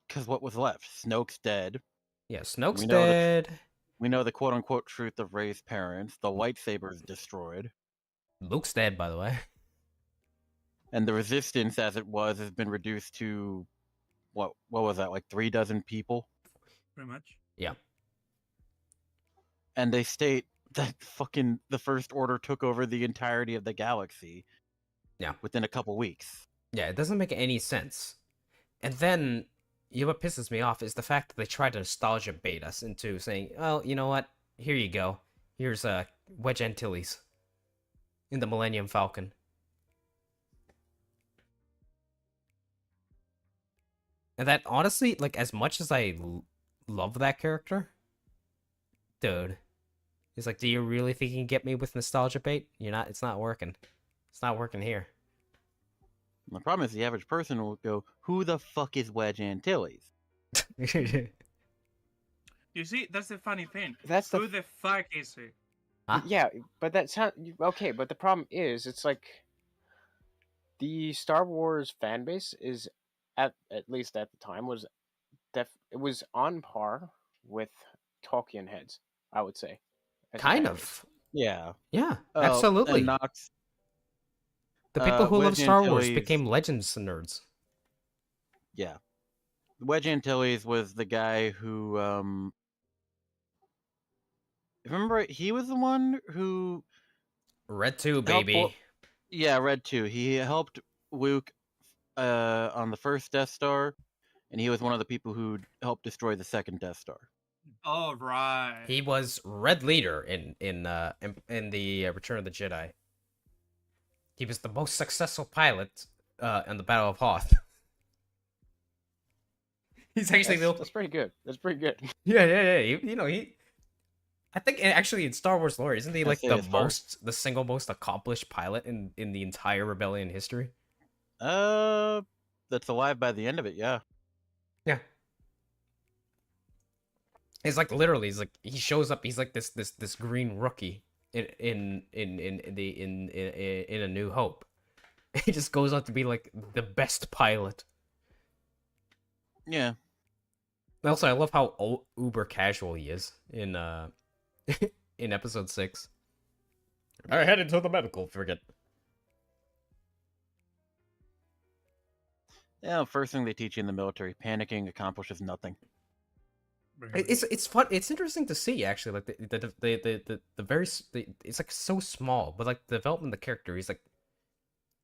Because what was left? Snoke's dead. Yeah, Snoke's We know the dead. We know the quote-unquote truth of Rey's parents. The lightsaber's destroyed. Luke's dead, by the way. And the resistance as it was has been reduced to what was that, like 3 dozen people? Pretty much. Yeah. And they state that fucking the First Order took over the entirety of the galaxy. Yeah. Within a couple weeks. Yeah, it doesn't make any sense. And then, what pisses me off is the fact that they try to nostalgia bait us into saying, well, you know what? Here you go. Here's Wedge Antilles in the Millennium Falcon. And that, honestly, like, as much as I love that character, dude, he's like, do you really think you can get me with nostalgia bait? It's not working. It's not working here. The problem is the average person will go, who the fuck is Wedge Antilles? You see, that's the funny thing. That's Who the fuck is he? Huh? Yeah, but that's not okay. But the problem is, it's like the Star Wars fan base is at least at the time was it was on par with Tolkien heads, I would say. as a Kind fan base. of. Yeah. Yeah, Oh, absolutely. And Knox, The people who love Wedge Star Wars Antilles- became Legends nerds. Yeah. Wedge Antilles was the guy who, if I remember right, he was the one who, Red 2, Help baby. for- yeah, Red 2. He helped Luke on the first Death Star, and he was one of the people who helped destroy the second Death Star. All right. He was Red Leader in the Return of the Jedi. He was the most successful pilot in the Battle of Hoth. He's actually That's pretty good. That's pretty good. yeah. He. I think actually in Star Wars lore, isn't he I like say as far as- the single most accomplished pilot in the entire Rebellion history? That's alive by the end of it, yeah. Yeah. It's like literally, he shows up. He's like this green rookie in A New Hope. He just goes on to be like the best pilot. Yeah. Also, I love how uber casual he is in in episode 6. I headed to the medical frigate. Yeah, first thing they teach you in the military, panicking accomplishes nothing. It's fun. It's interesting to see actually, like the it's like so small, but like the development of the character. He's like,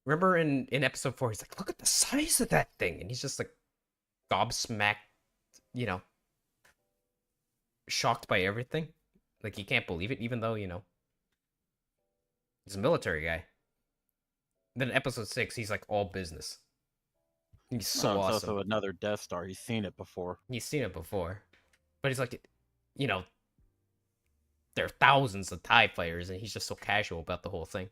remember in episode 4, he's like, look at the size of that thing, and he's just like gobsmacked, shocked by everything. Like he can't believe it, even though he's a military guy. Then in episode 6, he's like all business. He's so It's awesome. also another Death Star. He's seen it before. He's seen it before. But he's like, there are thousands of TIE fighters, and he's just so casual about the whole thing.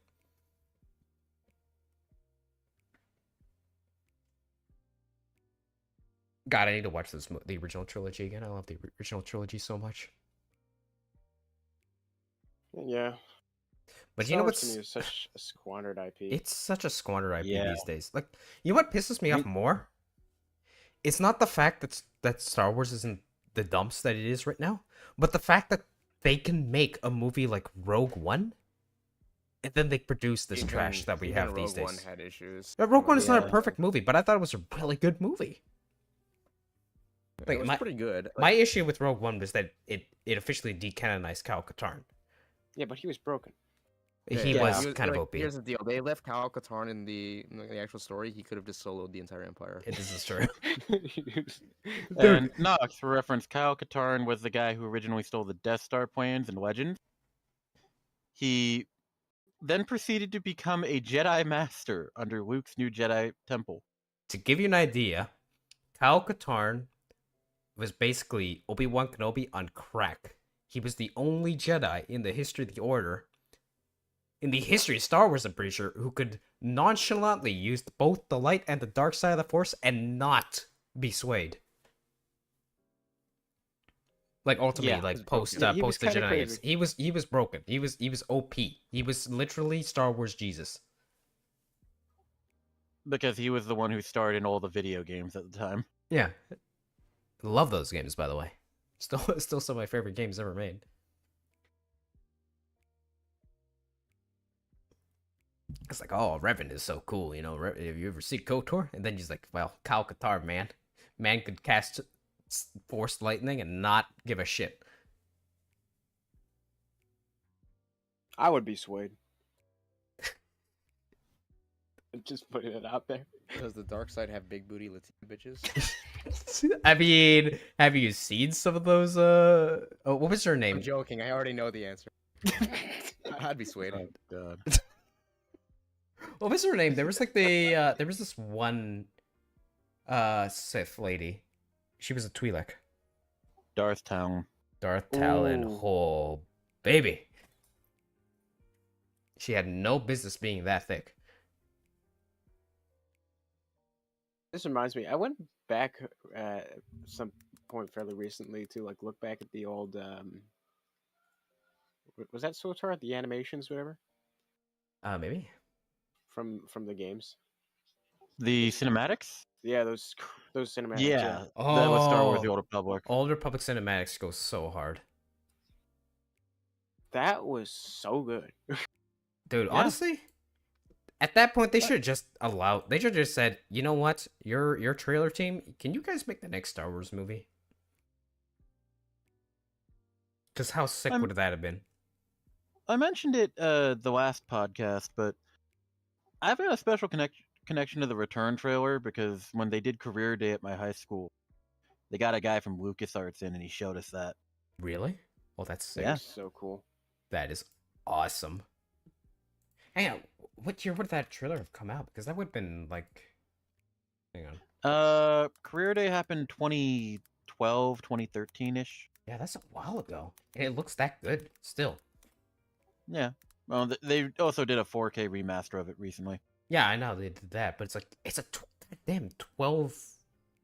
God, I need to watch the original trilogy again. I love the original trilogy so much. Yeah. But Star you know Wars to what's... me is such a squandered IP. It's such a squandered IP Yeah. these days. Like, you know what pisses me off more? It's not the fact that Star Wars isn't the dumps that it is right now, but the fact that they can make a movie like Rogue One, and then they produce this trash that we even have these Rogue One days. had issues. Rogue One is not a Yeah. perfect movie, but I thought it was a really good movie. Like, It was pretty good. My issue with Rogue One was that it officially decanonized Kyle Katarn. Yeah, but he was broken. He Yeah. was kind of like, OP. Here's the deal: they left Kyle Katarn in the actual story. He could have just soloed the entire Empire. This is true. And Knox, for reference, Kyle Katarn was the guy who originally stole the Death Star plans in Legends. He then proceeded to become a Jedi Master under Luke's new Jedi Temple. To give you an idea, Kyle Katarn was basically Obi-Wan Kenobi on crack. He was the only Jedi in the history of the Order, in the history of Star Wars, I'm pretty sure, who could nonchalantly use both the light and the dark side of the Force and not be swayed. Like ultimately, Yeah, like post Yeah, he was post the kinda Jedi Knights. crazy. He was broken. He was OP. He was literally Star Wars Jesus. Because he was the one who starred in all the video games at the time. Yeah, love those games, by the way. Still some of my favorite games ever made. It's like, oh, Revan is so cool, you know. Have you ever seen KOTOR? And then he's like, well, Kyle Katarn, man could cast Force Lightning and not give a shit. I would be swayed. Just putting it out there. Does the dark side have big booty Latina bitches? I mean, have you seen some of those? Oh, what was her I'm name? joking. I already know the answer. I'd be swayed. Oh god. What was her name? There was like there was this one Sith lady. She was a Twi'lek. Darth Talon. Darth Talon. Ooh. Oh, baby. She had no business being that thick. This reminds me. I went back at some point fairly recently to like look back at the old. Was that SWTOR? The animations, whatever, Maybe. from the games. The cinematics? Yeah, those cinematics. Yeah. That was Star Wars The Old Republic. Old Republic cinematics go so hard. That was so good. Dude, Yeah. honestly, at that point they should just allow. They should just said, you know what, your trailer team, can you guys make the next Star Wars movie? Because how sick I'm- would that have been? I mentioned it the last podcast, but I've got a special connection to the Return trailer because when they did Career Day at my high school, they got a guy from LucasArts in and he showed us that. Really? Oh, that's sick. Yeah. So cool. That is awesome. Hang on, what year would that trailer have come out? Because that would have been like, hang on. Career Day happened 2012, 2013-ish. Yeah, that's a while ago, and it looks that good still. Yeah. Well, they also did a 4K remaster of it recently. Yeah, I know they did that, but it's like it's a damn 12,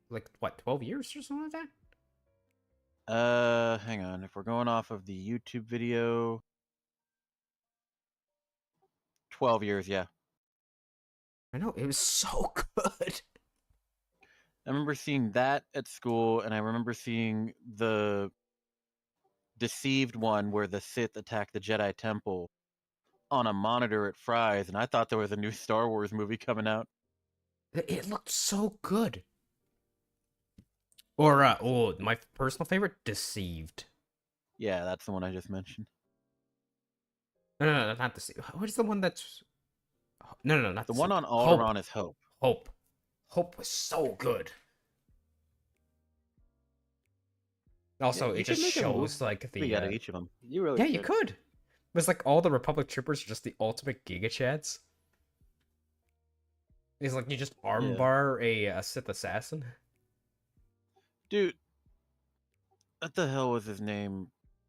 like what, 12 years or something like that. Hang on. If we're going off of the YouTube video, 12 years, yeah. I know, it was so good. I remember seeing that at school, and I remember seeing the Deceived one where the Sith attack the Jedi Temple on a monitor at Fry's, and I thought there was a new Star Wars movie coming out. It looked so good. Or oh, my personal favorite, Deceived. Yeah, that's the one I just mentioned. No, not Deceived. What is the one that's? No, not The one on Hope. Alderaan is Hope. Hope was so good. Also, you it could just make a movie shows like the out of each of them. You really. yeah, you could. It was like all the Republic troopers are just the ultimate Giga Chads. It's like you just armbar a Sith assassin. Dude, what the hell was his name?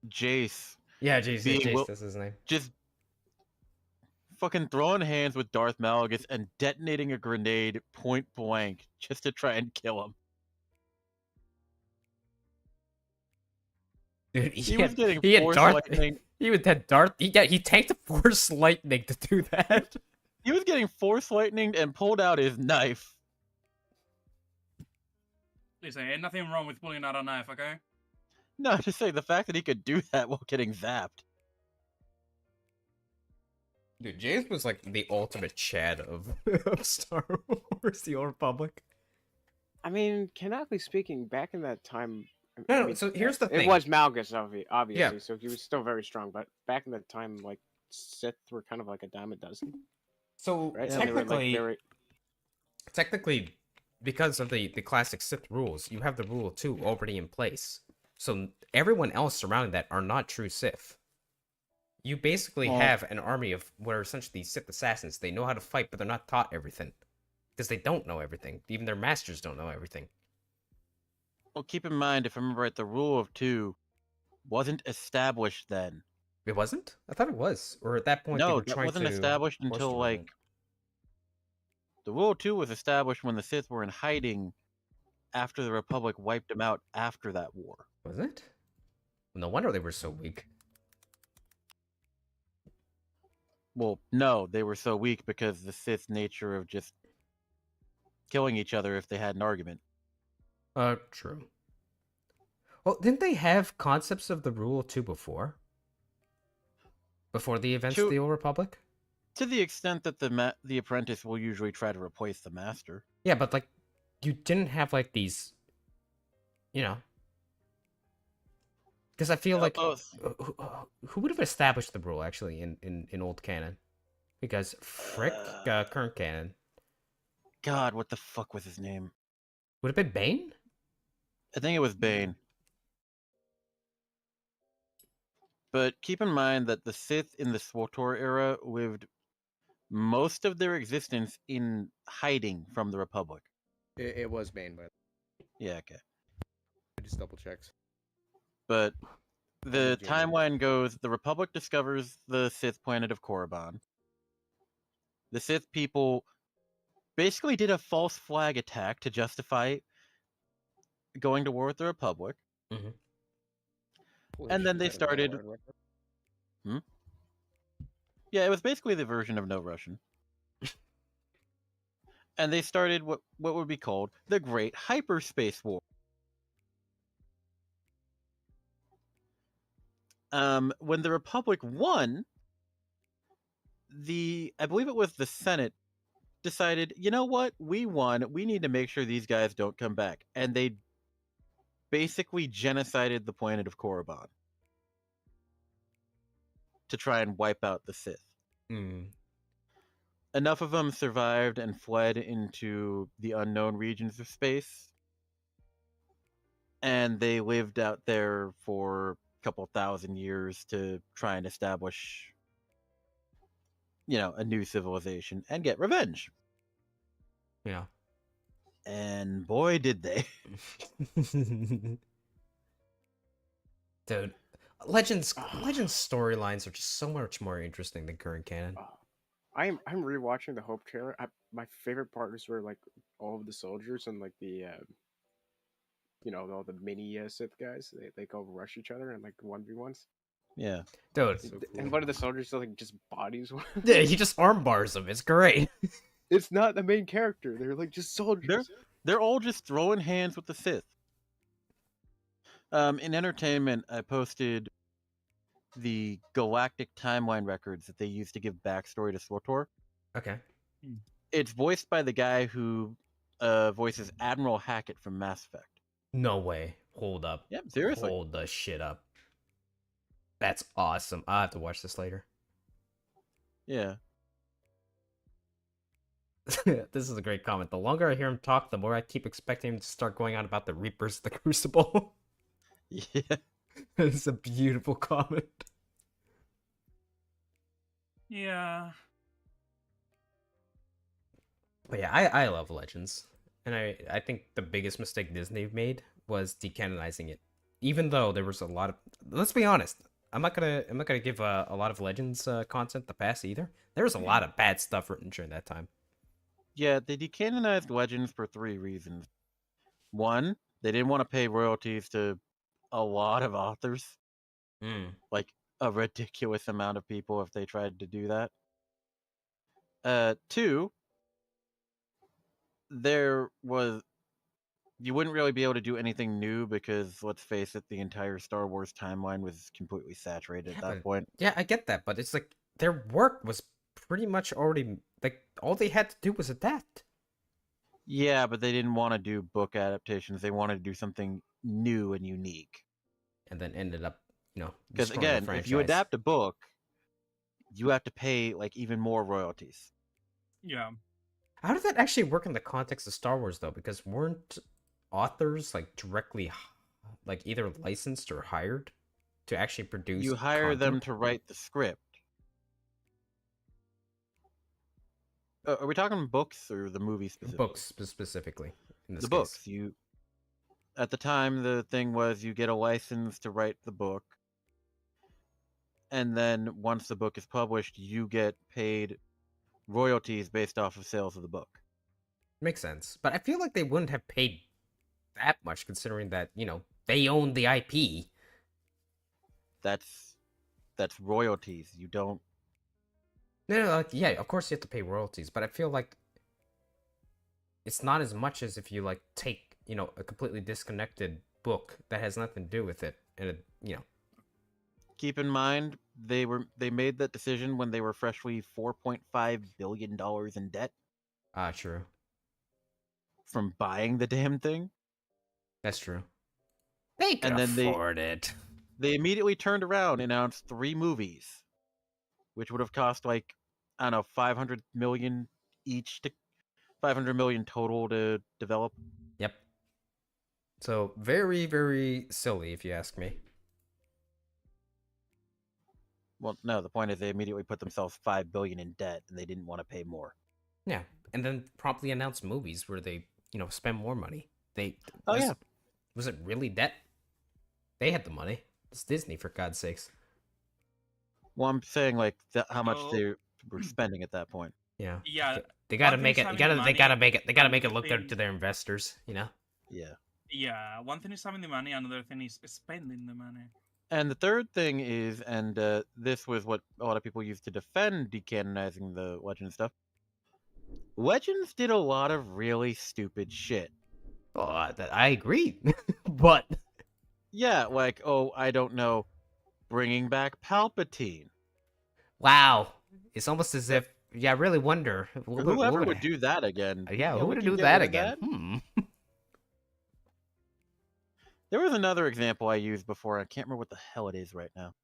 Jace. Yeah, Jace, Being Jace, Will- that's his name. Just fucking throwing hands with Darth Malgus and detonating a grenade point blank just to try and kill him. Dude, He was getting he had Force Darth. Lightning. He would had Darth. He tanked the Force Lightning to do that. He was getting Force Lightning and pulled out his knife. Listen, ain't nothing wrong with pulling out a knife, okay? No, just say the fact that he could do that while getting zapped. Dude, Jace was like the ultimate Chad of Star Wars: The Old Republic. I mean, canonically speaking, back in that time. No, so here's the It thing. was Malgus, obviously, Yeah. so he was still very strong. But back in that time, like Sith were kind of like a dime a dozen, So right? Yeah. And they were, technically, like, very... technically, because of the classic Sith rules, you have the rule 2 already in place. So everyone else surrounding that are not true Sith. you basically Well- have an army of what are essentially Sith assassins. They know how to fight, but they're not taught everything because they don't know everything. Even their masters don't know everything. Well, keep in mind, if I remember right, the rule of two wasn't established then. It wasn't? I thought it was. Or at that point, they No, were that trying wasn't to established force until the like rule. the rule of two was established when the Sith were in hiding after the Republic wiped them out after that war. Was it? No wonder they were so weak. Well, no, they were so weak because the Sith nature of just killing each other if they had an argument. True. Well, didn't they have concepts of the rule of two before? Before the events of To- the Old Republic? To the extent that the apprentice will usually try to replace the master. Yeah, but like, you didn't have like these, you know. Because I feel like both. who would have established the rule actually in old canon? Because Frick, current canon, God, what the fuck was his name? would have been Bane. I think it was Bane. But keep in mind that the Sith in the SWTOR era lived most of their existence in hiding from the Republic. It was Bane, but Yeah, okay. I just double checked. But the Junior. timeline goes, the Republic discovers the Sith planet of Korriban. The Sith people basically did a false flag attack to justify going to war with the Republic. Holy And then shit, they is that a started- Valorant record? Yeah, it was basically the version of No Russian. And they started what would be called the Great Hyperspace War. When the Republic won, I believe it was the Senate decided, you know what, we won, we need to make sure these guys don't come back. And they basically genocided the planet of Korriban to try and wipe out the Sith. Enough of them survived and fled into the unknown regions of space. And they lived out there for a couple thousand years to try and establish, a new civilization and get revenge. Yeah. And boy, did they. Dude, Legends storylines are just so much more interesting than current canon. I'm rewatching the Hope trailer. My favorite parts were like all of the soldiers and like the all the mini Sith guys. They go rush each other and like 1v1s. Yeah. Dude, And one of the soldiers like just bodies. yeah, he just arm bars them. It's great. It's not the main character. They're like just soldiers. They're all just throwing hands with the Sith. In entertainment, I posted the galactic timeline records that they used to give backstory to SWTOR. Okay. It's voiced by the guy who voices Admiral Hackett from Mass Effect. No way. Hold up. Yep, seriously. Hold the shit up. That's awesome. I'll have to watch this later. Yeah. This is a great comment. The longer I hear him talk, the more I keep expecting him to start going on about the Reapers of the Crucible. Yeah. It's a beautiful comment. Yeah. But yeah, I love Legends. And I think the biggest mistake Disney made was decanonizing it. Even though there was a lot of, let's be honest, I'm not gonna give a lot of Legends content the pass either. There was a lot of bad stuff written during that time. Yeah, they decanonized Legends for 3 reasons. 1, they didn't want to pay royalties to a lot of authors. Like a ridiculous amount of people if they tried to do that. 2, you wouldn't really be able to do anything new because, let's face it, the entire Star Wars timeline was completely saturated at that point. Yeah, I get that, but it's like their work was pretty much already, like, all they had to do was adapt. Yeah, but they didn't want to do book adaptations. They wanted to do something new and unique. And then ended up, Because destroying the again, if you franchise. adapt a book, you have to pay like even more royalties. Yeah. How did that actually work in the context of Star Wars, though? Because weren't authors like directly, like either licensed or hired to actually produce. You hire them content? to write the script. Are we talking books or the movie specifically? Books specifically. In this The case. books. At the time, the thing was you get a license to write the book, and then once the book is published, you get paid royalties based off of sales of the book. Makes sense, but I feel like they wouldn't have paid that much considering that they own the IP. That's royalties. You don't. No, like, yeah, of course you have to pay royalties, but I feel like it's not as much as if you like take a completely disconnected book that has nothing to do with it, and Keep in mind, they made that decision when they were freshly $4.5 billion in debt true. from buying the damn thing. That's true. They could And then afford it. They immediately turned around and announced 3 movies, which would have cost like, I don't know, 500 million each to 500 million total to develop. Yep. So very, very silly, if you ask me. Well, no, the point is they immediately put themselves 5 billion in debt and they didn't want to pay more. Yeah, and then promptly announced movies where they, spend more money. Was it really debt? They had the money. It's Disney, for God's sakes. Well, I'm saying like how much No. they were spending at that point. Yeah. Yeah. They gotta one make thing it. is They having gotta money, make it. They gotta make it another look good thing- to their investors. Yeah. Yeah, one thing is having the money, another thing is spending the money. And the third thing is, and this was what a lot of people used to defend decanonizing the Legends stuff. Legends did a lot of really stupid shit. Oh, I agree, but Yeah, like, oh, I don't know, bringing back Palpatine. wow, it's almost as if I really wonder Whoever would do that again. Yeah, who we would can do get that rid of again? that. There was another example I used before. I can't remember what the hell it is right now.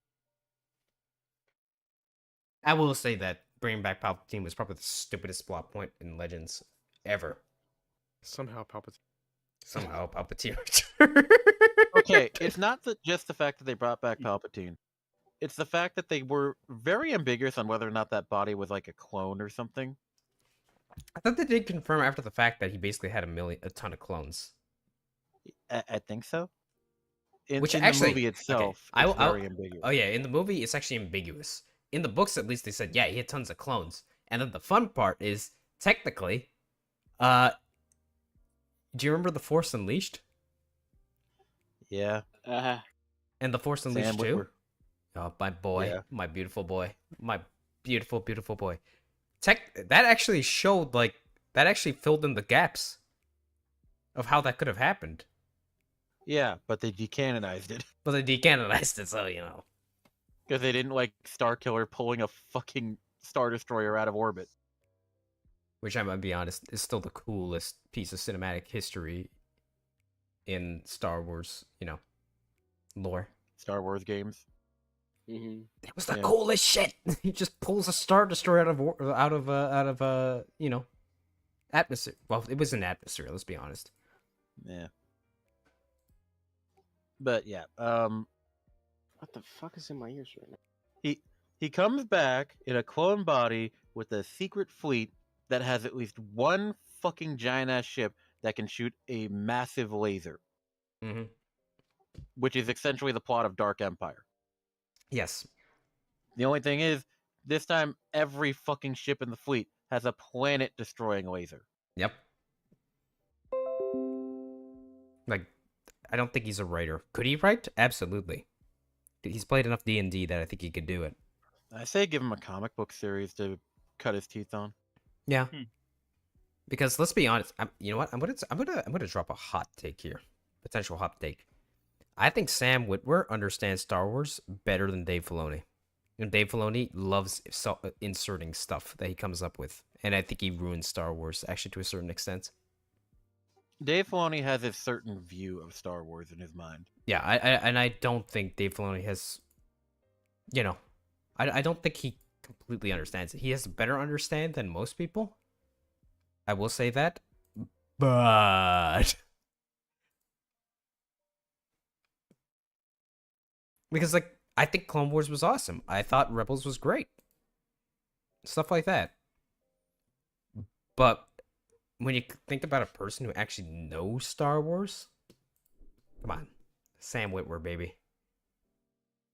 I will say that bringing back Palpatine was probably the stupidest plot point in Legends ever. Somehow Palpatine. Somehow Palpatine. Okay, it's not just the fact that they brought back Palpatine. It's the fact that they were very ambiguous on whether or not that body was like a clone or something. I thought they did confirm after the fact that he basically had a ton of clones. I think so. In Which the actually, movie itself, okay, it's very ambiguous. Oh yeah, in the movie it's actually ambiguous. In the books, at least, they said yeah he had tons of clones. And then the fun part is technically, do you remember the Force Unleashed? Yeah. And the Force Unleashed Sam too. Witwer. Oh, my boy, Yeah. my beautiful boy, my beautiful, beautiful boy. That actually showed that actually filled in the gaps of how that could have happened. Yeah, but they decanonized it. But they decanonized it, so Because they didn't like Starkiller pulling a fucking Star Destroyer out of orbit. Which I'm gonna be honest is still the coolest piece of cinematic history in Star Wars, lore. Star Wars games. Mm-hmm. That was the Yeah. coolest shit. He just pulls a Star Destroyer out of atmosphere. Well, it was an atmosphere. Let's be honest. Yeah. But yeah, What the fuck is in my ears right now? he comes back in a clone body with a secret fleet that has at least one fucking giant ass ship that can shoot a massive laser, Mm-hmm. which is essentially the plot of Dark Empire. Yes. The only thing is, this time every fucking ship in the fleet has a planet destroying laser. Yep. Like, I don't think he's a writer. Could he write? Absolutely. He's played enough D&D that I think he could do it. I say give him a comic book series to cut his teeth on. Yeah. Hmm. Because let's be honest, you know what? I'm gonna drop a hot take here, potential hot take. I think Sam Witwer understands Star Wars better than Dave Filoni, and Dave Filoni loves inserting stuff that he comes up with, and I think he ruins Star Wars actually to a certain extent. Dave Filoni has a certain view of Star Wars in his mind. Yeah, I don't think Dave Filoni has, I don't think he completely understands it. He has a better understand than most people. I will say that, but because I think Clone Wars was awesome. I thought Rebels was great. Stuff like that. But when you think about a person who actually knows Star Wars, come on, Sam Witwer, baby.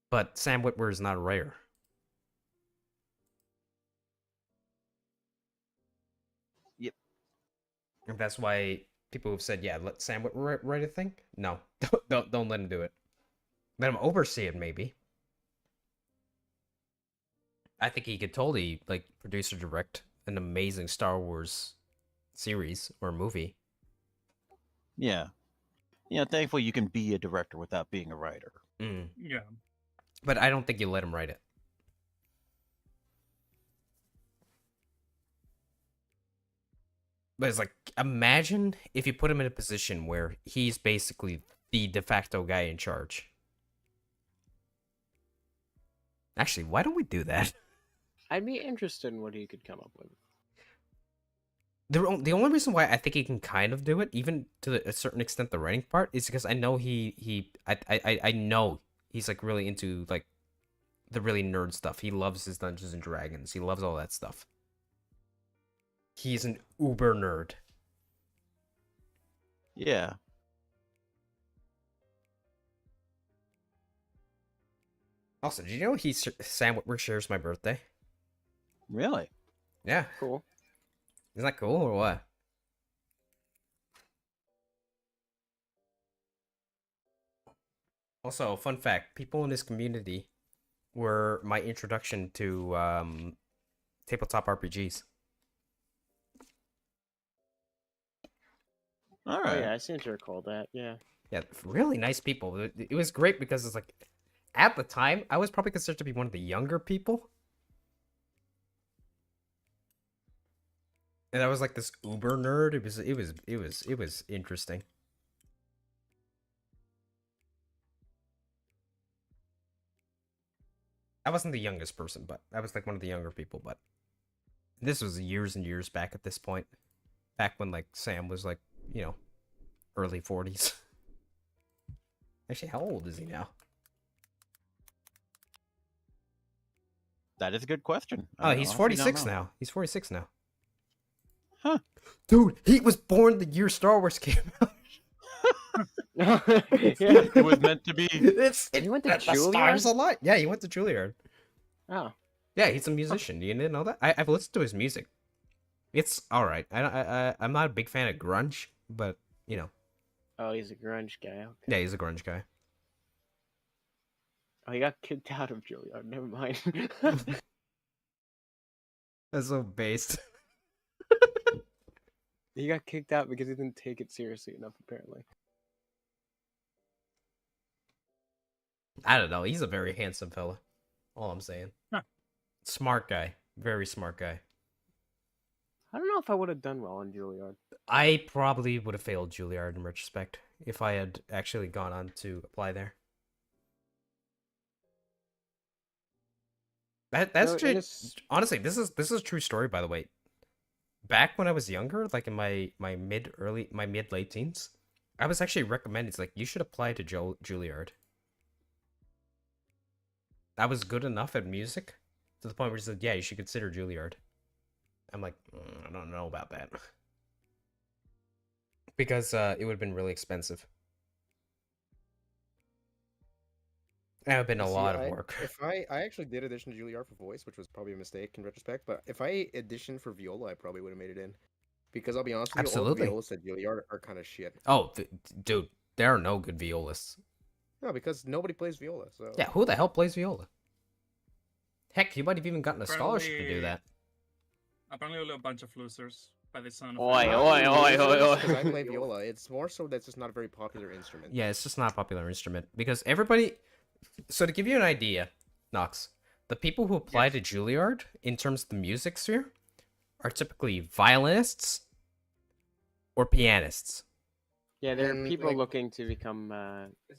But Sam Witwer is not a writer. Yep. And that's why people have said, yeah, let Sam Witwer write a thing. No, don't let him do it. Let him oversee it, maybe. I think he could totally like produce or direct an amazing Star Wars series or movie. Yeah. Thankfully you can be a director without being a writer. Mm. Yeah. But I don't think you let him write it. But it's like, imagine if you put him in a position where he's basically the de facto guy in charge. Actually, why don't we do that? I'd be interested in what he could come up with. The only reason why I think he can kind of do it, even to a certain extent, the writing part, is because I know I know he's like really into like the really nerd stuff. He loves his Dungeons and Dragons. He loves all that stuff. He's an uber nerd. Yeah. Also, did you know Sam Witwer shares my birthday? Really? Yeah, Cool. isn't that cool or what? Also, fun fact: people in this community were my introduction to tabletop RPGs. All Oh right. yeah, I seem to recall that. Yeah. Yeah, really nice people. It was great because it's like, at the time, I was probably considered to be one of the younger people. And I was like this uber nerd. It was interesting. I wasn't the youngest person, but I was like one of the younger people, but this was years and years back at this point. Back when like Sam was like, early 40s. Actually, how old is he now? That is a good question. Oh, I he's honestly don't 46 know. now. He's 46 now. Huh. Dude, he was born the year Star Wars came out. Yeah. It was meant to be. He went to the stars Juilliard? aligned. Yeah, he went to Juilliard. Oh. Yeah, he's a musician. You didn't know that? I've listened to his music. It's all right. I'm not a big fan of grunge, but Oh, he's a grunge guy. Okay. yeah, he's a grunge guy. Oh, he got kicked out of Juilliard. Never mind. That's so based. He got kicked out because he didn't take it seriously enough, apparently. I don't know. He's a very handsome fella. All I'm saying. Huh. Smart guy. Very smart guy. I don't know if I would have done well on Juilliard. I probably would have failed Juilliard in retrospect if I had actually gone on to apply there. That's No, true. it is- Honestly, this is a true story, by the way. Back when I was younger, like in my mid late teens, I was actually recommended. It's like you should apply to Juilliard. I was good enough at music to the point where he said, "Yeah, you should consider Juilliard." I'm like, I don't know about that because it would have been really expensive. It would have been a See, lot of work. If I actually did audition to Juilliard for voice, which was probably a mistake in retrospect, but if I auditioned for viola, I probably would have made it in. Because I'll be honest with you, all Absolutely. the violas at Juilliard are kind of shit. Oh, dude, there are no good violists. No, because nobody plays viola. So Yeah, who the hell plays viola? Heck, you might have even gotten a scholarship to do Apparently- that. Apparently, only a bunch of losers by the sound of Oi, it. oi, oi, oi, oi. Because I play viola. It's more so that's just not a very popular instrument. Yeah, it's just not a popular instrument because everybody. So to give you an idea, Knox, the people who apply to Juilliard in terms of the music sphere are typically violinists or pianists. Yeah, there are And, people like- looking to become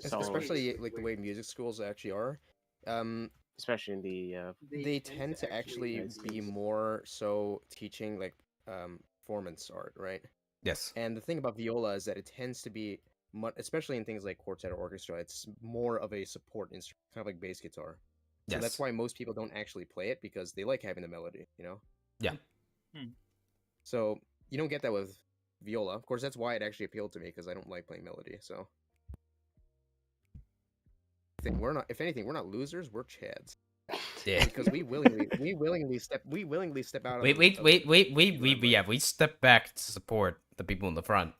soloists, Especially like the way music schools actually are. especially in the They tend to actually United be States. more so teaching like performance art, right? Yes. And the thing about viola is that it tends to be especially in things like quartet or orchestra, it's more of a support instrument, kind of like bass guitar. So Yes. that's why most people don't actually play it, because they like having the melody, you know? Yeah. So you don't get that with viola. Of course, that's why it actually appealed to me, because I don't like playing melody. So if anything, we're not losers, we're chads. Yeah. Because we willingly step out of We step back to support the people in the front.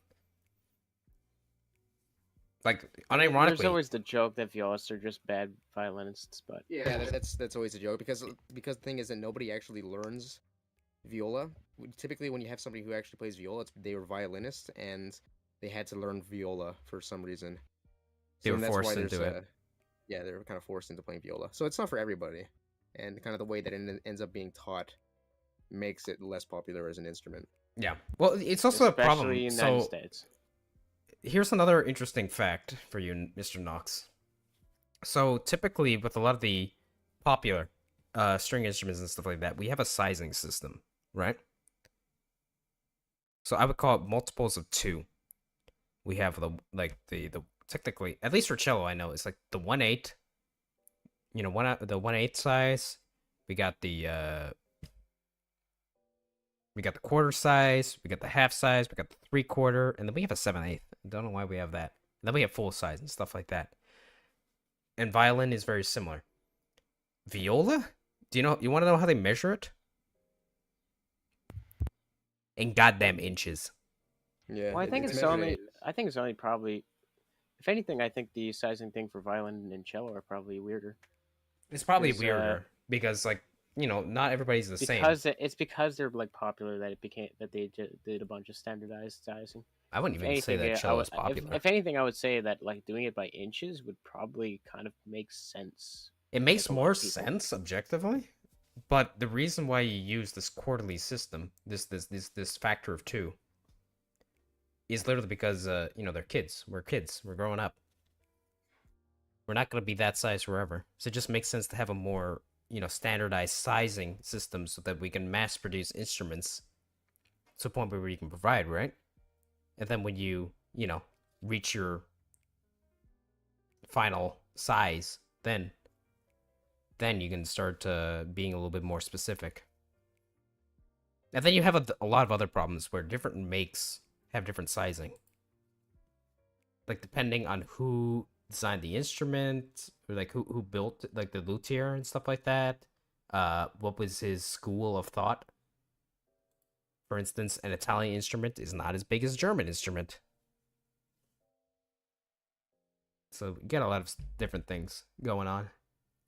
Like, There's unironically, always the joke that violists are just bad violinists, but Yeah, that's always a joke, because the thing is that nobody actually learns viola. Typically, when you have somebody who actually plays viola, they were violinists and they had to learn viola for some reason. They were that's forced why there's into it. Yeah, they were kind of forced into playing viola. So it's not for everybody, and kind of the way that it ends up being taught makes it less popular as an instrument. Yeah. Well, it's also a problem. especially in the United So States. here's another interesting fact for you, Mr. Knox. So typically, with a lot of the popular string instruments and stuff like that, we have a sizing system, right? So I would call it multiples of 2. We have the technically, at least for cello, I know it's like the 1/8. You know, the 1/8 size. We got the quarter size. We got the half size. We got the 3/4, and then we have a 7/8. I don't know why we have that. And then we have full size and stuff like that. And violin is very similar. Viola? You want to know how they measure it? In goddamn inches. Yeah. Well, I think it's measured only. in- I think it's only probably. If anything, I think the sizing thing for violin and cello are probably weirder. It's probably Because, weirder because, like, not everybody's the same. It's because they're like popular that it became that they did a bunch of standardized sizing. I wouldn't If even say anything, that I cello would- is popular. If anything, I would say that like doing it by inches would probably kind of make sense. It makes like a lot more of people. sense objectively, but the reason why you use this quarterly system, this factor of 2, is literally because they're kids. We're kids. We're growing up. We're not going to be that size forever. So it just makes sense to have a more standardized sizing system so that we can mass produce instruments to a point where you can provide, right? And then when you reach your final size, then you can start being a little bit more specific. And then you have a lot of other problems where different makes have different sizing. Like, depending on who designed the instrument, or like who built like the luthier and stuff like that. What was his school of thought? For instance, an Italian instrument is not as big as a German instrument. So you get a lot of different things going on.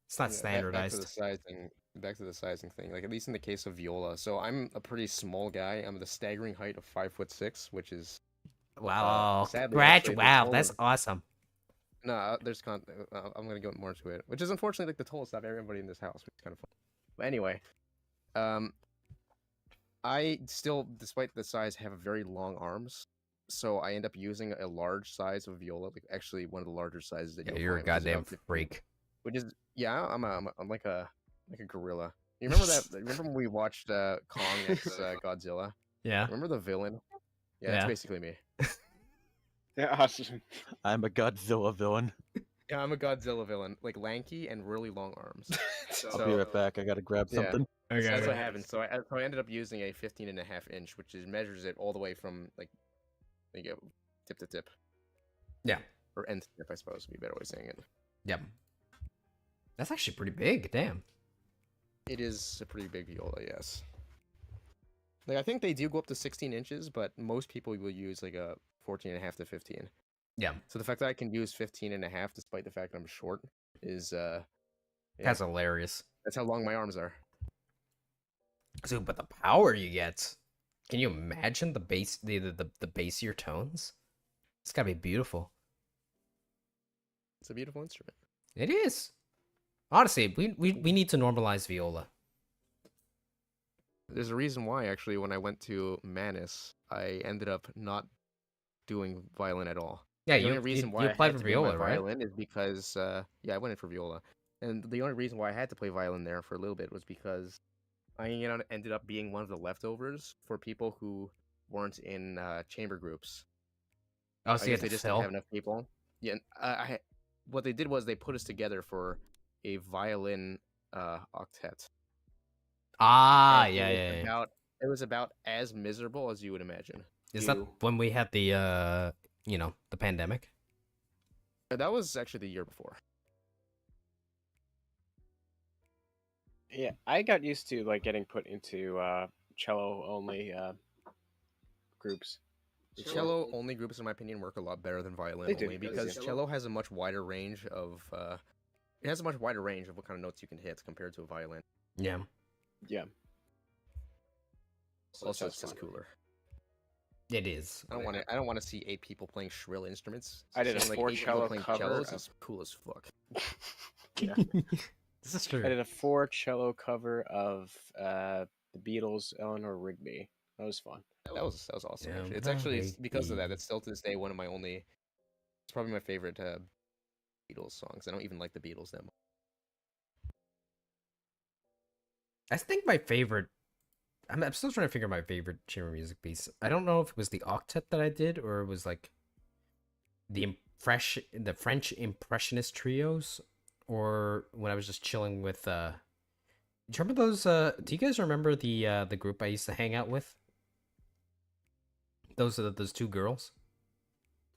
It's not standardized. Back to the sizing thing. Like, at least in the case of viola. So I'm a pretty small guy. I'm the staggering height of 5'6", which is Wow. sadly, actually, the Wow, taller- that's awesome. No, I'm gonna go more into it, which is unfortunately like the tallest out of everybody in this house, which is kind of fun. But anyway, I still, despite the size, have very long arms, so I end up using a large size of viola, like actually one of the larger sizes that Yeah, you'll you're a find, which is goddamn about 15, freak. Which is I'm like a gorilla. You remember that? Remember when we watched Kong X Godzilla? Yeah. Remember the villain? Yeah, Yeah. that's basically me. Yeah, awesome. I'm a Godzilla villain. Yeah, I'm a Godzilla villain, like lanky and really long arms. I'll be right back. I gotta grab Yeah. something. So that's what happened. So I ended up using a 15.5-inch, which measures it all the way from like tip to tip. Yeah. Or end to tip, I suppose would be a better way of saying it. Yep. That's actually pretty big. Damn. It is a pretty big viola, yes. Like, I think they do go up to 16 inches, but most people will use like a 14.5 to 15. Yeah. So the fact that I can use 15.5 despite the fact that I'm short is yeah. That's hilarious. That's how long my arms are. So, but the power you get, can you imagine the bass, the bassier tones? It's gotta be beautiful. It's a beautiful instrument. It is. Honestly, we need to normalize viola. There's a reason why, actually, when I went to Manus, I ended up not doing violin at all. Yeah, The only reason why you I applied had for to do my viola, right? violin is because I went in for viola, and the only reason why I had to play violin there for a little bit was because I ended up being one of the leftovers for people who weren't in chamber groups. Oh, so I you guess had they to just didn't fill? have enough people. Yeah, what they did was they put us together for a violin octet. Ah, And yeah, yeah, yeah. it was about as miserable as you would imagine. Is that when we had the the pandemic? That was actually the year before. Yeah, I got used to like getting put into cello only groups. The cello only groups, in my opinion, work a lot better than violin They do, only they because do. cello has a much wider range of it has a much wider range of what kind of notes you can hit compared to a violin. Yeah. Yeah. Also, it's just cooler. It is. I don't want to see 8 people playing shrill instruments. I did a Seeing, 4 8 people cello playing cover cellos of- is cool as fuck. Yeah. This is I true. did a 4 cello cover of the Beatles' Eleanor Rigby. That was fun. That was awesome. Yeah, Actually. It's actually Rigby. because of that. It's still to this day one of my only. It's probably my favorite Beatles songs. I don't even like the Beatles that much. I think my favorite. I'm still trying to figure out my favorite chamber music piece. I don't know if it was the octet that I did or it was like the French impressionist trios, or when I was just chilling with. Do you remember those? Do you guys remember the group I used to hang out with? Those two girls.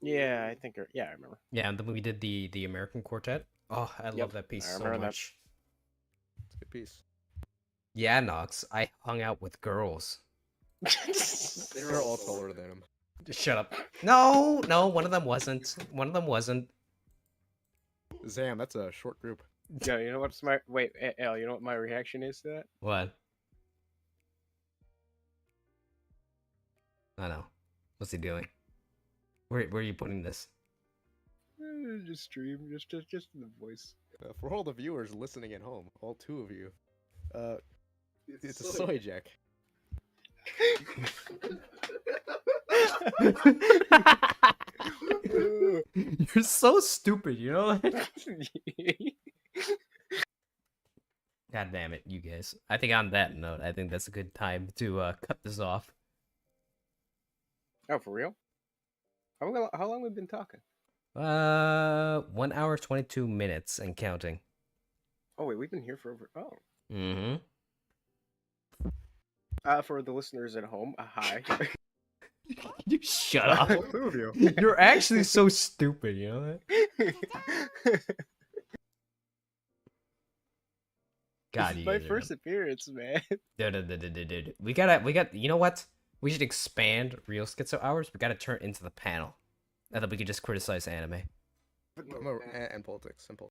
Yeah, yeah, I remember. Yeah, and then we did the American Quartet. Oh, I love that piece I so remember that. much. It's a good piece. Yeah, Nox, I hung out with girls. They're all taller than him. Just shut up. No, one of them wasn't. One of them wasn't. Zam, that's a short group. Yo, you know what's my wait, Al, you know what my reaction is to that? What? I know. What's he doing? Where are you putting this? Just stream, just the voice. For all the viewers listening at home, all 2 of you, it's a soy jack. You're so stupid, you know? God damn it, you guys. I think on that note, I think that's a good time to cut this off. Oh, for real? How long have we been talking? 1 hour 22 minutes and counting. Oh wait, we've been here for over. Oh. Mm-hmm. For the listeners at home, hi. You shut up. 2 of you. You're actually so stupid, you know that? God, This is you my guys are first appearance, man. Dude. We got. You know what? We should expand Real Schizo Hours. We gotta turn it into the panel. And then we could just criticize anime. And politics.